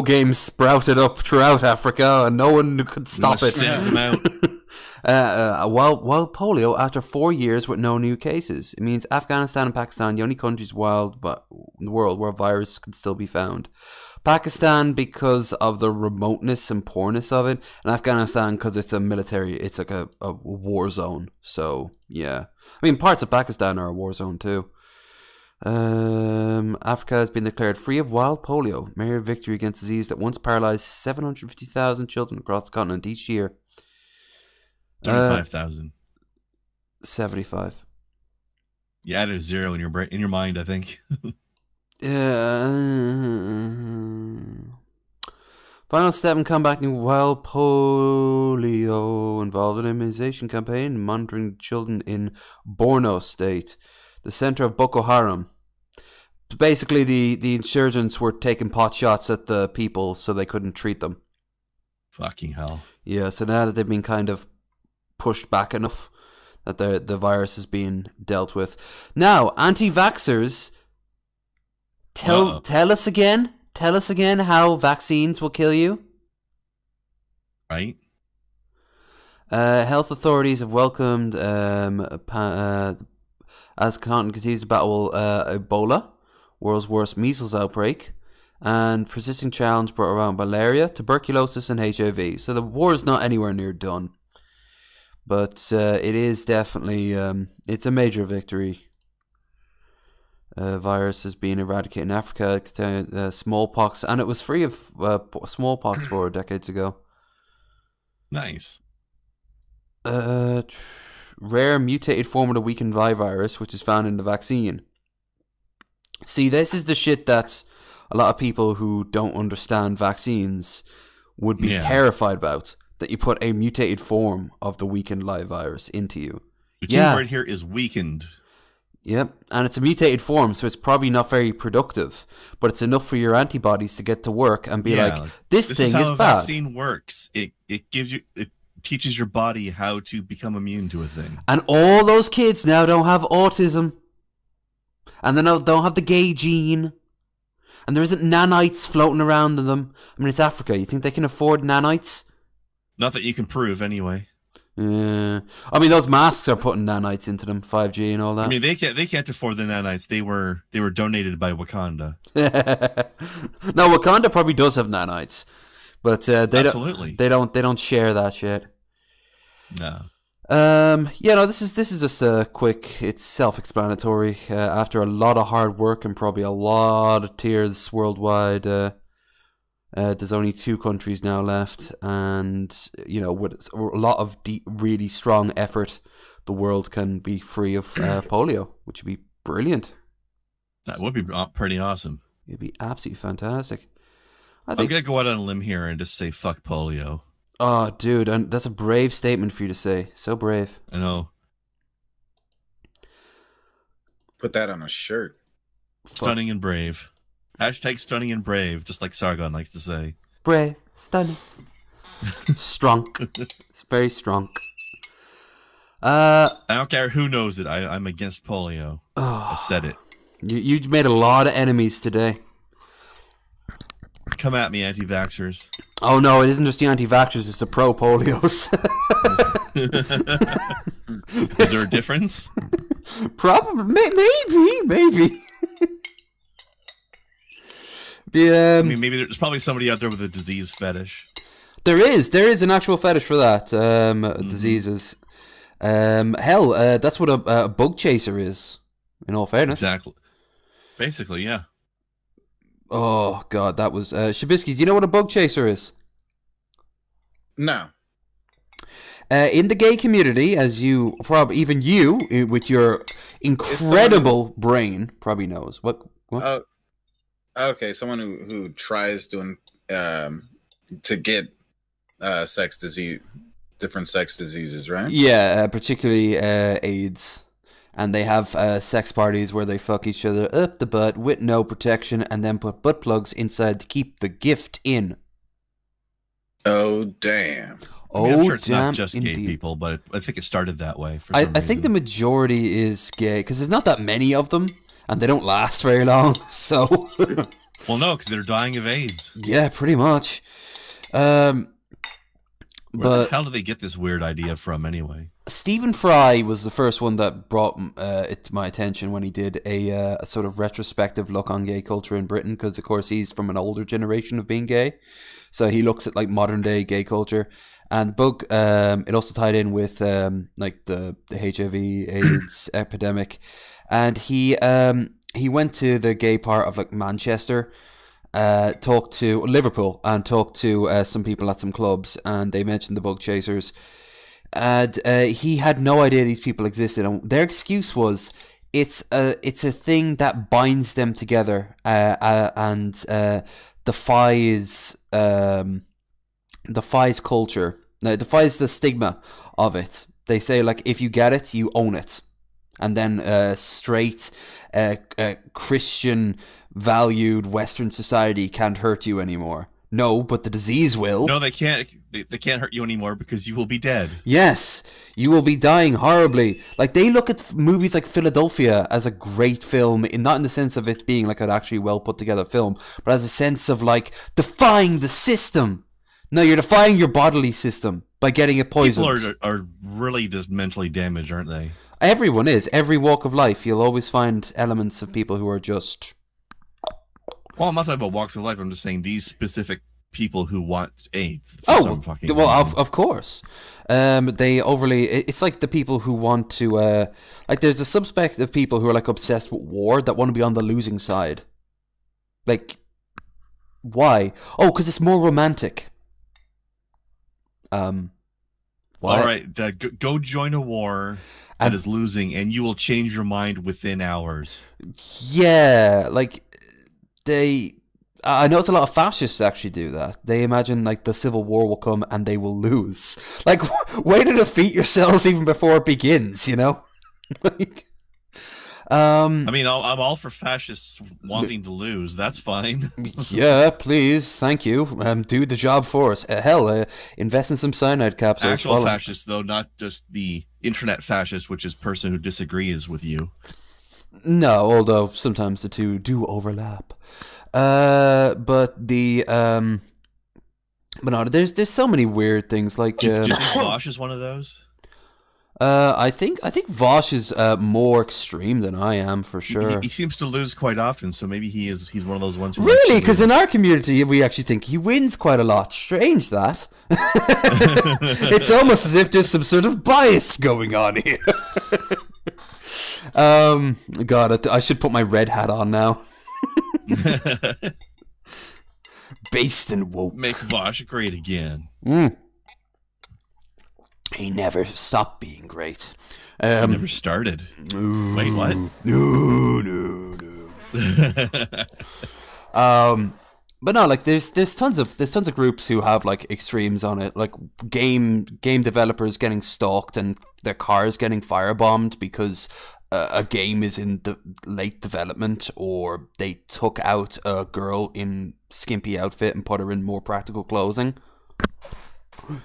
games sprouted up throughout Africa, and no one could stop it. Wild polio after 4 years with no new cases. It means Afghanistan and Pakistan, the only countries in the world where virus can still be found. Pakistan because of the remoteness and poorness of it, and Afghanistan because it's it's like a war zone. So yeah, I mean parts of Pakistan are a war zone too. Africa has been declared free of wild polio, major victory against disease that once paralyzed 750,000 children across the continent each year. 35,000. 75. You added a zero in your mind, I think. Final step in combating wild polio involved an immunization campaign monitoring children in Borno State, the center of Boko Haram. Basically, the insurgents were taking pot shots at the people so they couldn't treat them. Fucking hell. Yeah, so now that they've been kind of pushed back enough that the virus is being dealt with. Now, anti-vaxxers, tell us again how vaccines will kill you. Right. Health authorities have welcomed as continent continues to battle Ebola, world's worst measles outbreak, and persisting challenge brought around malaria, tuberculosis, and HIV. So the war is not anywhere near done. But it is definitely, it's a major victory. Virus is being eradicated in Africa, smallpox, and it was free of smallpox 4 decades ago. Nice. Rare mutated form of the weakened virus, which is found in the vaccine. See, this is the shit that a lot of people who don't understand vaccines would be terrified about. That you put a mutated form of the weakened live virus into you. The key word here is weakened. Yep, and it's a mutated form, so it's probably not very productive, but it's enough for your antibodies to get to work and be like, this thing is how a bad. vaccine works. It teaches your body how to become immune to a thing. And all those kids now don't have autism, and they don't have the gay gene, and there isn't nanites floating around in them. I mean, it's Africa. You think they can afford nanites? Not that you can prove, anyway. Yeah, I mean those masks are putting nanites into them, 5G and all that. I mean they can't afford the nanites. They were donated by Wakanda. No, Wakanda probably does have nanites, but they don't share that shit. No. Yeah, no. This is just a quick. It's self-explanatory. After a lot of hard work and probably a lot of tears worldwide. There's only 2 countries now left, and with a lot of really strong effort, the world can be free of polio, which would be brilliant. That would be pretty awesome. It'd be absolutely fantastic. I'm gonna go out on a limb here and just say fuck polio. Oh, dude, and that's a brave statement for you to say. So brave. I know. Put that on a shirt. Stunning and brave. Hashtag stunning and brave, just like Sargon likes to say. Brave, stunning, strong. It's very strong. I don't care who knows it. I'm against polio. I said it. You made a lot of enemies today. Come at me, anti-vaxxers. Oh no, it isn't just the anti-vaxxers, it's the pro-polios. Is there a difference? Probably, maybe. I mean, maybe there's probably somebody out there with a disease fetish. There is an actual fetish for that. Diseases. Hell, that's what a bug chaser is. In all fairness, exactly. Basically, yeah. Oh god, that was Shabisky. Do you know what a bug chaser is? No. In the gay community, as you probably even you with your incredible brain probably knows what. Okay, someone who tries to get sex disease, different sex diseases, right? Yeah, particularly AIDS, and they have sex parties where they fuck each other up the butt with no protection, and then put butt plugs inside to keep the gift in. Oh damn! I mean, I'm sure it's not just gay people, but I think it started that way. I think the majority is gay because there's not that many of them. And they don't last very long, so... Well, no, because they're dying of AIDS. Yeah, pretty much. Where the hell did they get this weird idea from, anyway? Stephen Fry was the first one that brought it to my attention when he did a sort of retrospective look on gay culture in Britain, because, of course, he's from an older generation of being gay. So he looks at, like, modern-day gay culture. And it also tied in with, like, the HIV, AIDS epidemic. And he went to the gay part of like Manchester, talked to Liverpool, and talked to some people at some clubs, and they mentioned the bug chasers, and he had no idea these people existed. And their excuse was it's a thing that binds them together and defies culture, defies the stigma of it. They say like if you get it, you own it. And then straight Christian valued Western society can't hurt you anymore. No, but the disease will. No, they can't. They can't hurt you anymore because you will be dead. Yes, you will be dying horribly. Like they look at movies like Philadelphia as a great film, not in the sense of it being like an actually well put together film, but as a sense of like defying the system. No, you're defying your bodily system by getting it poisoned. People are really just mentally damaged, aren't they? Everyone is. Every walk of life, you'll always find elements of people who are just... Well, I'm not talking about walks of life. I'm just saying these specific people who want AIDS. Oh, well, of course. They overly... It's like the people who want to... like, there's a subspect of people who are, like, obsessed with war that want to be on the losing side. Like, why? Oh, because it's more romantic. Why? All right, go join a war that is losing, and you will change your mind within hours. Yeah, like I know it's a lot of fascists actually do that. They imagine like the civil war will come and they will lose. Like, way to defeat yourselves even before it begins, you know? Like, I mean, I'm all for fascists wanting to lose. That's fine. Yeah, please, thank you. Do the job for us. Hell, invest in some cyanide capsules. Actual fascists, though, not just the internet fascist, which is person who disagrees with you. No, although sometimes the two do overlap. But no, there's so many weird things like. Do you think Vosh is one of those? I think Vosh is more extreme than I am, for sure. He seems to lose quite often, so maybe he's one of those ones. Who really? Because in our community, we actually think he wins quite a lot. Strange that. It's almost as if there's some sort of bias going on here. God, I should put my red hat on now. Based and woke. Make Vosh great again. He never stopped being great. He never started. Wait, what? No. But no, like there's tons of groups who have like extremes on it, like game developers getting stalked and their cars getting firebombed because a game is in the late development, or they took out a girl in skimpy outfit and put her in more practical clothing.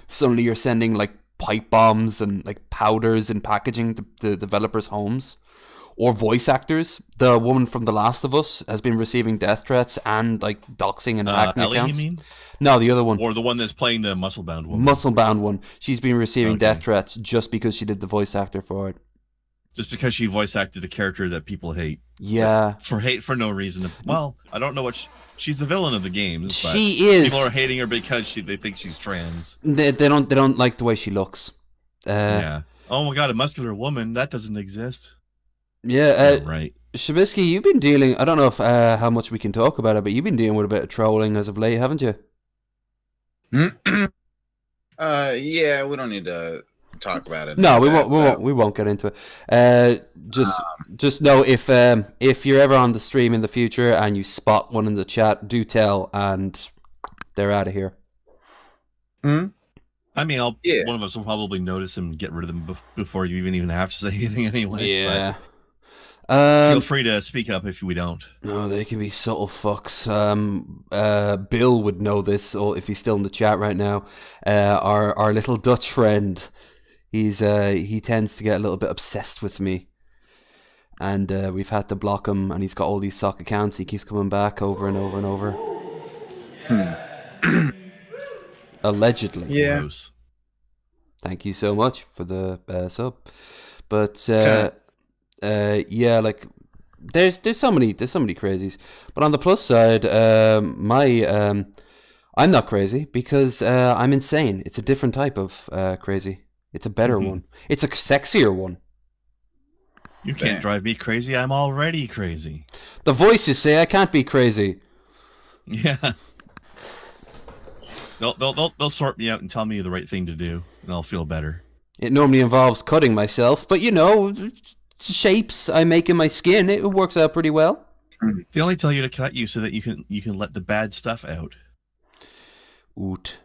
Suddenly you're sending like pipe bombs and like powders and packaging to developers' homes. Or voice actors. The woman from The Last of Us has been receiving death threats and like doxing and hacking Ellie, accounts. you mean? No, the other one. Or the one that's playing the muscle-bound one. Muscle-bound one. She's been receiving death threats just because she did the voice actor for it. Just because she voice acted a character that people hate. Yeah. For no reason. Well, I don't know what she's the villain of the games. But she is. People are hating her because they think she's trans. They don't like the way she looks. Yeah. Oh my god, a muscular woman, that doesn't exist. Yeah, right. Shabisky, you've been dealing. I don't know if how much we can talk about it, but you've been dealing with a bit of trolling as of late, haven't you? Yeah, we don't need to talk about it. No, we won't get into it. Just know if you're ever on the stream in the future and you spot one in the chat, do tell, and they're out of here. I mean, one of us will probably notice him and get rid of them before you even have to say anything anyway. Yeah. Feel free to speak up if we don't. No, they can be subtle fucks. Bill would know this, or if he's still in the chat right now. Our little Dutch friend, he tends to get a little bit obsessed with me, and we've had to block him. And he's got all these sock accounts. He keeps coming back over and over and over. Allegedly. Yeah. Gross. Thank you so much for the sub, but. Yeah, like there's so many crazies, but on the plus side, I'm not crazy because I'm insane. It's a different type of crazy. It's a better one. It's a sexier one. You can't drive me crazy. I'm already crazy. The voices say I can't be crazy. Yeah. They'll sort me out and tell me the right thing to do, and I'll feel better. It normally involves cutting myself, but you know. Shapes I make in my skin, it works out pretty well. They only tell you to cut you so that you can let the bad stuff out. Oot.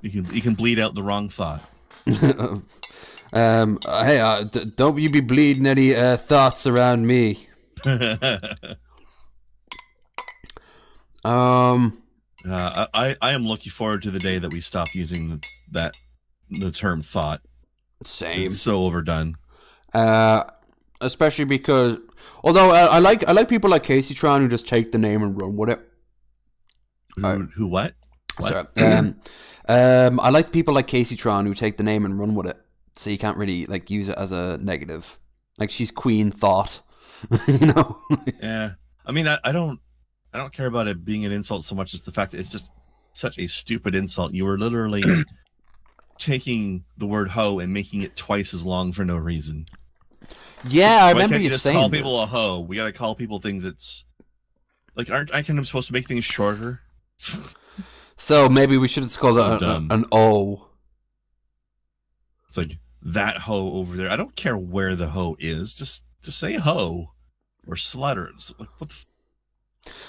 You can bleed out the wrong thought. Hey, don't you be bleeding any thoughts around me. I am looking forward to the day that we stop using the term thought. Same. It's so overdone. Especially because, although I like people like Casey Tron who just take the name and run with it. Who what? Sorry. I like people like Casey Tron who take the name and run with it, so you can't really like use it as a negative. Like she's Queen Thought, you know. Yeah, I mean, I don't care about it being an insult so much as the fact that it's just such a stupid insult. You were literally taking the word hoe and making it twice as long for no reason. Yeah, I remember you just saying call this. people a hoe. We gotta call people things that's like, aren't I kind of supposed to make things shorter? So maybe we should just call it an O. It's like that hoe over there. I don't care where the hoe is. Just say hoe or slut or like what the.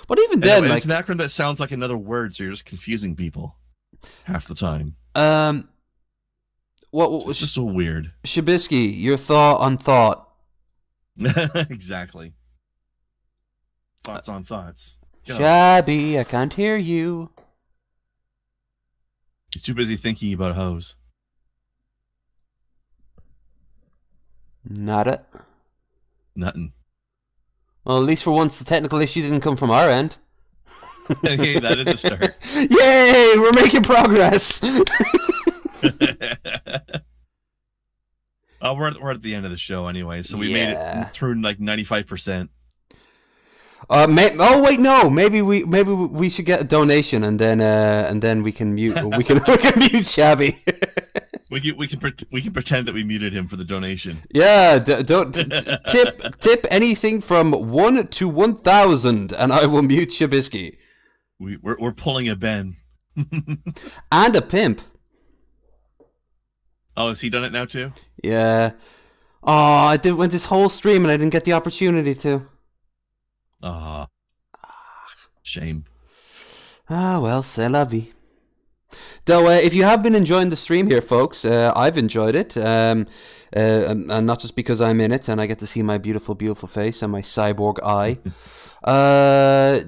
But even then, it's like an acronym that sounds like another word, so you're just confusing people half the time. What it's just so weird. Shabisky, your thought on thought. Exactly. Thoughts on thoughts. Shabby, I can't hear you. He's too busy thinking about hoes. Nada. Nothing. Well, at least for once, the technical issue didn't come from our end. Hey, that is a start. Yay! We're making progress. We're at the end of the show anyway, so we made it through like 95%. Oh wait, no. Maybe we should get a donation and then we can mute. We can mute Shabby. We can pretend that we muted him for the donation. Yeah, don't tip anything from 1 to 1,000, and I will mute Shabisky. We're pulling a Ben and a pimp. Oh, has he done it now too? Yeah. Oh, I went this whole stream and I didn't get the opportunity to. Shame. Well, c'est la vie. Though, if you have been enjoying the stream here, folks, I've enjoyed it. And not just because I'm in it and I get to see my beautiful, beautiful face and my cyborg eye.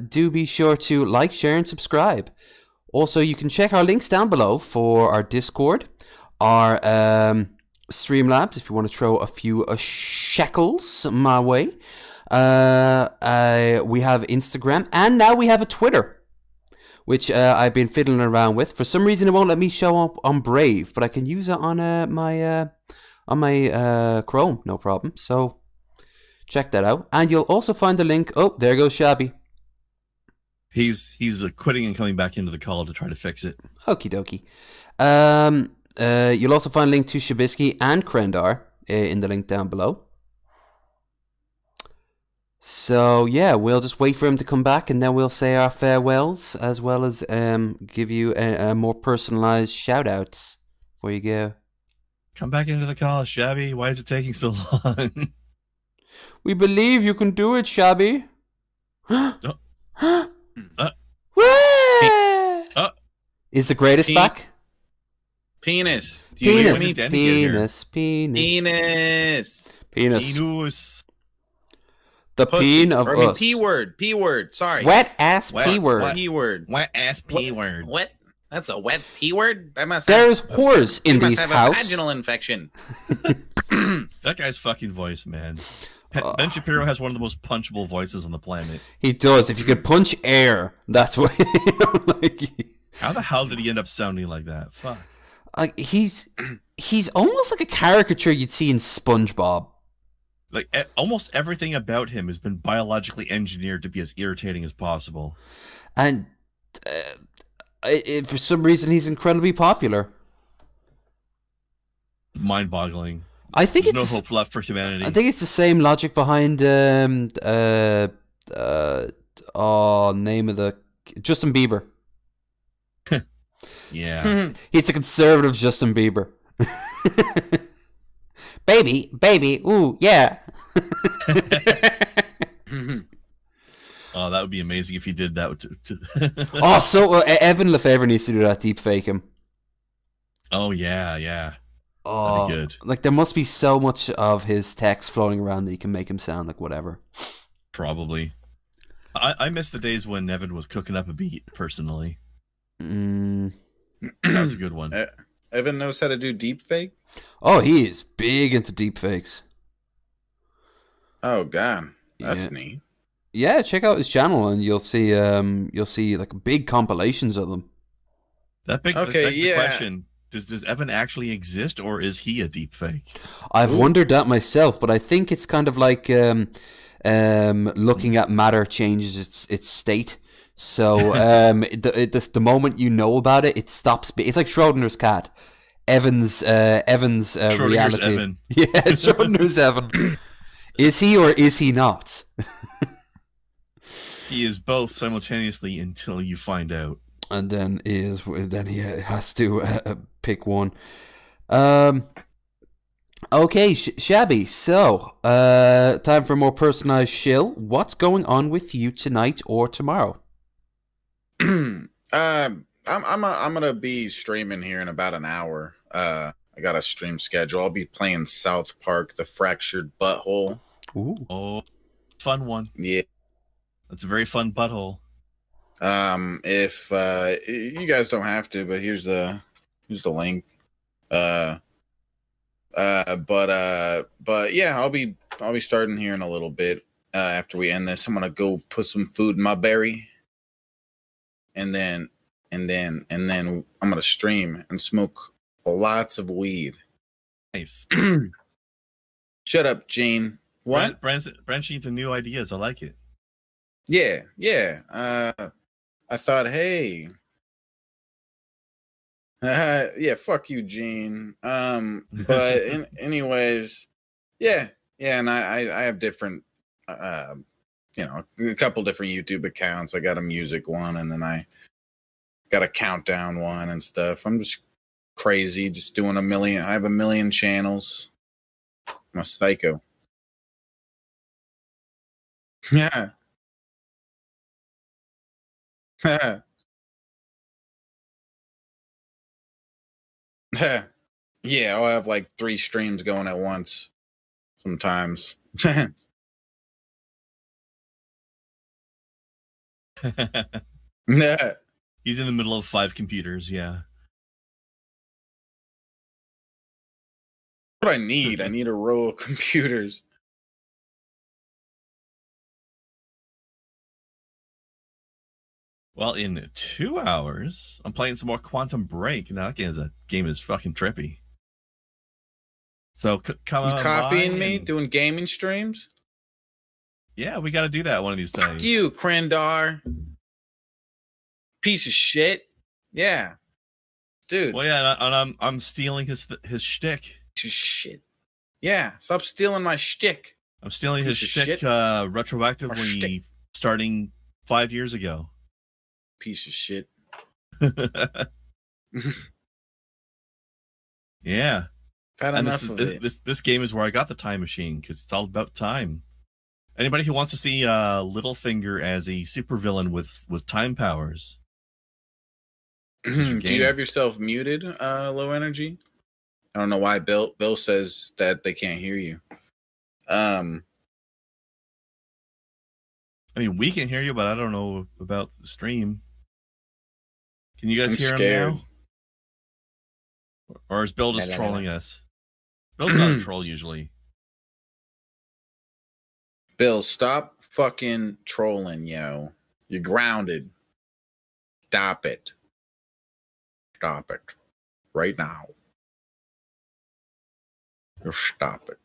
Do be sure to like, share, and subscribe. Also, you can check our links down below for our Discord, our Streamlabs, if you want to throw a few shekels my way. We have Instagram, and now we have a Twitter, which I've been fiddling around with. For some reason, it won't let me show up on Brave, but I can use it on my Chrome, no problem. So check that out, and you'll also find the link. Oh, there goes Shabby. He's quitting and coming back into the call to try to fix it. Okie dokie. You'll also find a link to Shabisky and Krendar in the link down below. So yeah, we'll just wait for him to come back, and then we'll say our farewells, as well as give you a more personalized shout-outs before you go. Come back into the call, Shabby. Why is it taking so long? We believe you can do it, Shabby. Is the greatest back? Penis. Penis. The peen of us. P word. Sorry. Wet ass P word. P word. Wet ass P word. What? That's a wet P word? There's whores in these house. house. Must have a vaginal infection. That guy's fucking voice, man. Ben Shapiro has one of the most punchable voices on the planet. He does. If you could punch air, that's what. How the hell did he end up sounding like that? Fuck. He's almost like a caricature you'd see in SpongeBob. Like almost everything about him has been biologically engineered to be as irritating as possible. And for some reason, he's incredibly popular. Mind-boggling. I think There's no hope left for humanity. I think it's the same logic behind name of the Justin Bieber. Yeah. He's a conservative Justin Bieber. baby, ooh, yeah. Oh, that would be amazing if he did that. Evan Lefebvre needs to do that, deep fake him. Oh, yeah. Oh, that'd be good. Like, there must be so much of his text floating around that you can make him sound like whatever. Probably. I miss the days when Evan was cooking up a beat, personally. That was a good one. Evan knows how to do deep fake? Oh, he is big into deep fakes. Oh, God. That's neat. Yeah, check out his channel and you'll see like big compilations of them. That begs the question. Does Evan actually exist, or is he a deep fake? I've wondered that myself, but I think it's kind of like looking at matter changes its state. So the moment you know about it, it stops. It's like Schrodinger's cat. Evan's reality. Evan. Yeah, Schrodinger's Evan. Is he or is he not? He is both simultaneously until you find out. And then he has to pick one. Okay, Shabby. So, time for a more personalized shill. What's going on with you tonight or tomorrow? I'm gonna be streaming here in about an hour. I got a stream schedule. I'll be playing South Park: The Fractured Butthole. Ooh. Oh, fun one. Yeah. That's a very fun butthole. If you guys don't have to, but here's the link. But yeah, I'll be starting here in a little bit. After we end this, I'm gonna go put some food in my berry, and then I'm gonna stream and smoke lots of weed. Nice. Shut up, Gene. What? Branching into new ideas. I like it. Yeah. I thought, hey, yeah, fuck you, Gene. But anyways, yeah, and I have different, a couple different YouTube accounts. I got a music one, and then I got a countdown one and stuff. I'm just crazy, just doing a million. I have 1 million channels. I'm a psycho. Yeah. Yeah, I'll have like 3 streams going at once sometimes. He's in the middle of 5 computers, yeah. What I need a row of computers. Well, in 2 hours, I'm playing some more Quantum Break. Now that game is fucking trippy. So come on. You copying me? Doing gaming streams? Yeah, we got to do that one of these days. Fuck you, Krendar. Piece of shit. Yeah, dude. Well, yeah, and I'm stealing his shtick. Shit. Yeah, stop stealing my shtick. I'm stealing his shtick retroactively, starting 5 years ago. Piece of shit. Yeah. Had enough of it. This game is where I got the time machine, because it's all about time. Anybody who wants to see Littlefinger as a supervillain with time powers. Do you have yourself muted, Low Energy? I don't know why Bill says that they can't hear you. I mean, we can hear you, but I don't know about the stream. Can you guys hear him now? Or is Bill just trolling us? Bill's not a troll usually. Bill, stop fucking trolling, yo. You're grounded. Stop it. Stop it. Right now. Just stop it.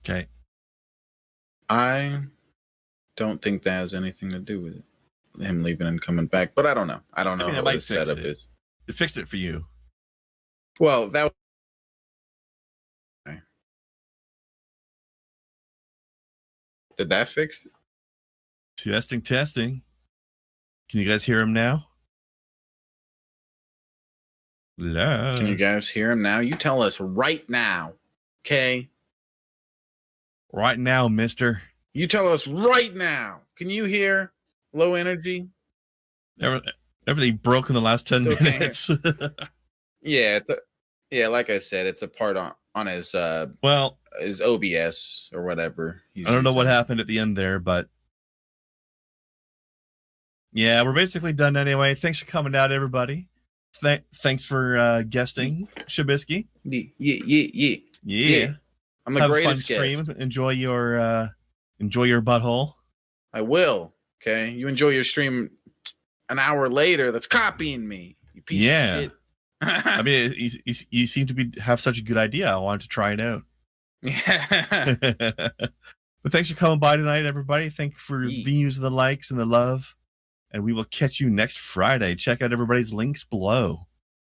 Okay. I don't think that has anything to do with it. Him leaving and coming back. But I don't know. I don't know what his setup is. It fixed it for you. Well, that okay. Did that fix it? Testing. Can you guys hear him now? Hello. Can you guys hear him now? You tell us right now. Okay? Right now, mister. You tell us right now. Can you hear Low Energy? Everything broke in the last 10 minutes. Yeah, like I said, it's a part on his his OBS or whatever. I don't know what happened at the end there, but yeah, we're basically done anyway. Thanks for coming out, everybody. Thanks for guesting, Shabisky. Yeah. I'm the greatest guest. Stream. Enjoy your butthole. I will. Okay, you enjoy your stream an hour later. That's copying me. You piece of shit. I mean, you seem to have such a good idea. I wanted to try it out. Yeah. But thanks for coming by tonight, everybody. Thank you for the views, the likes, and the love. And we will catch you next Friday. Check out everybody's links below.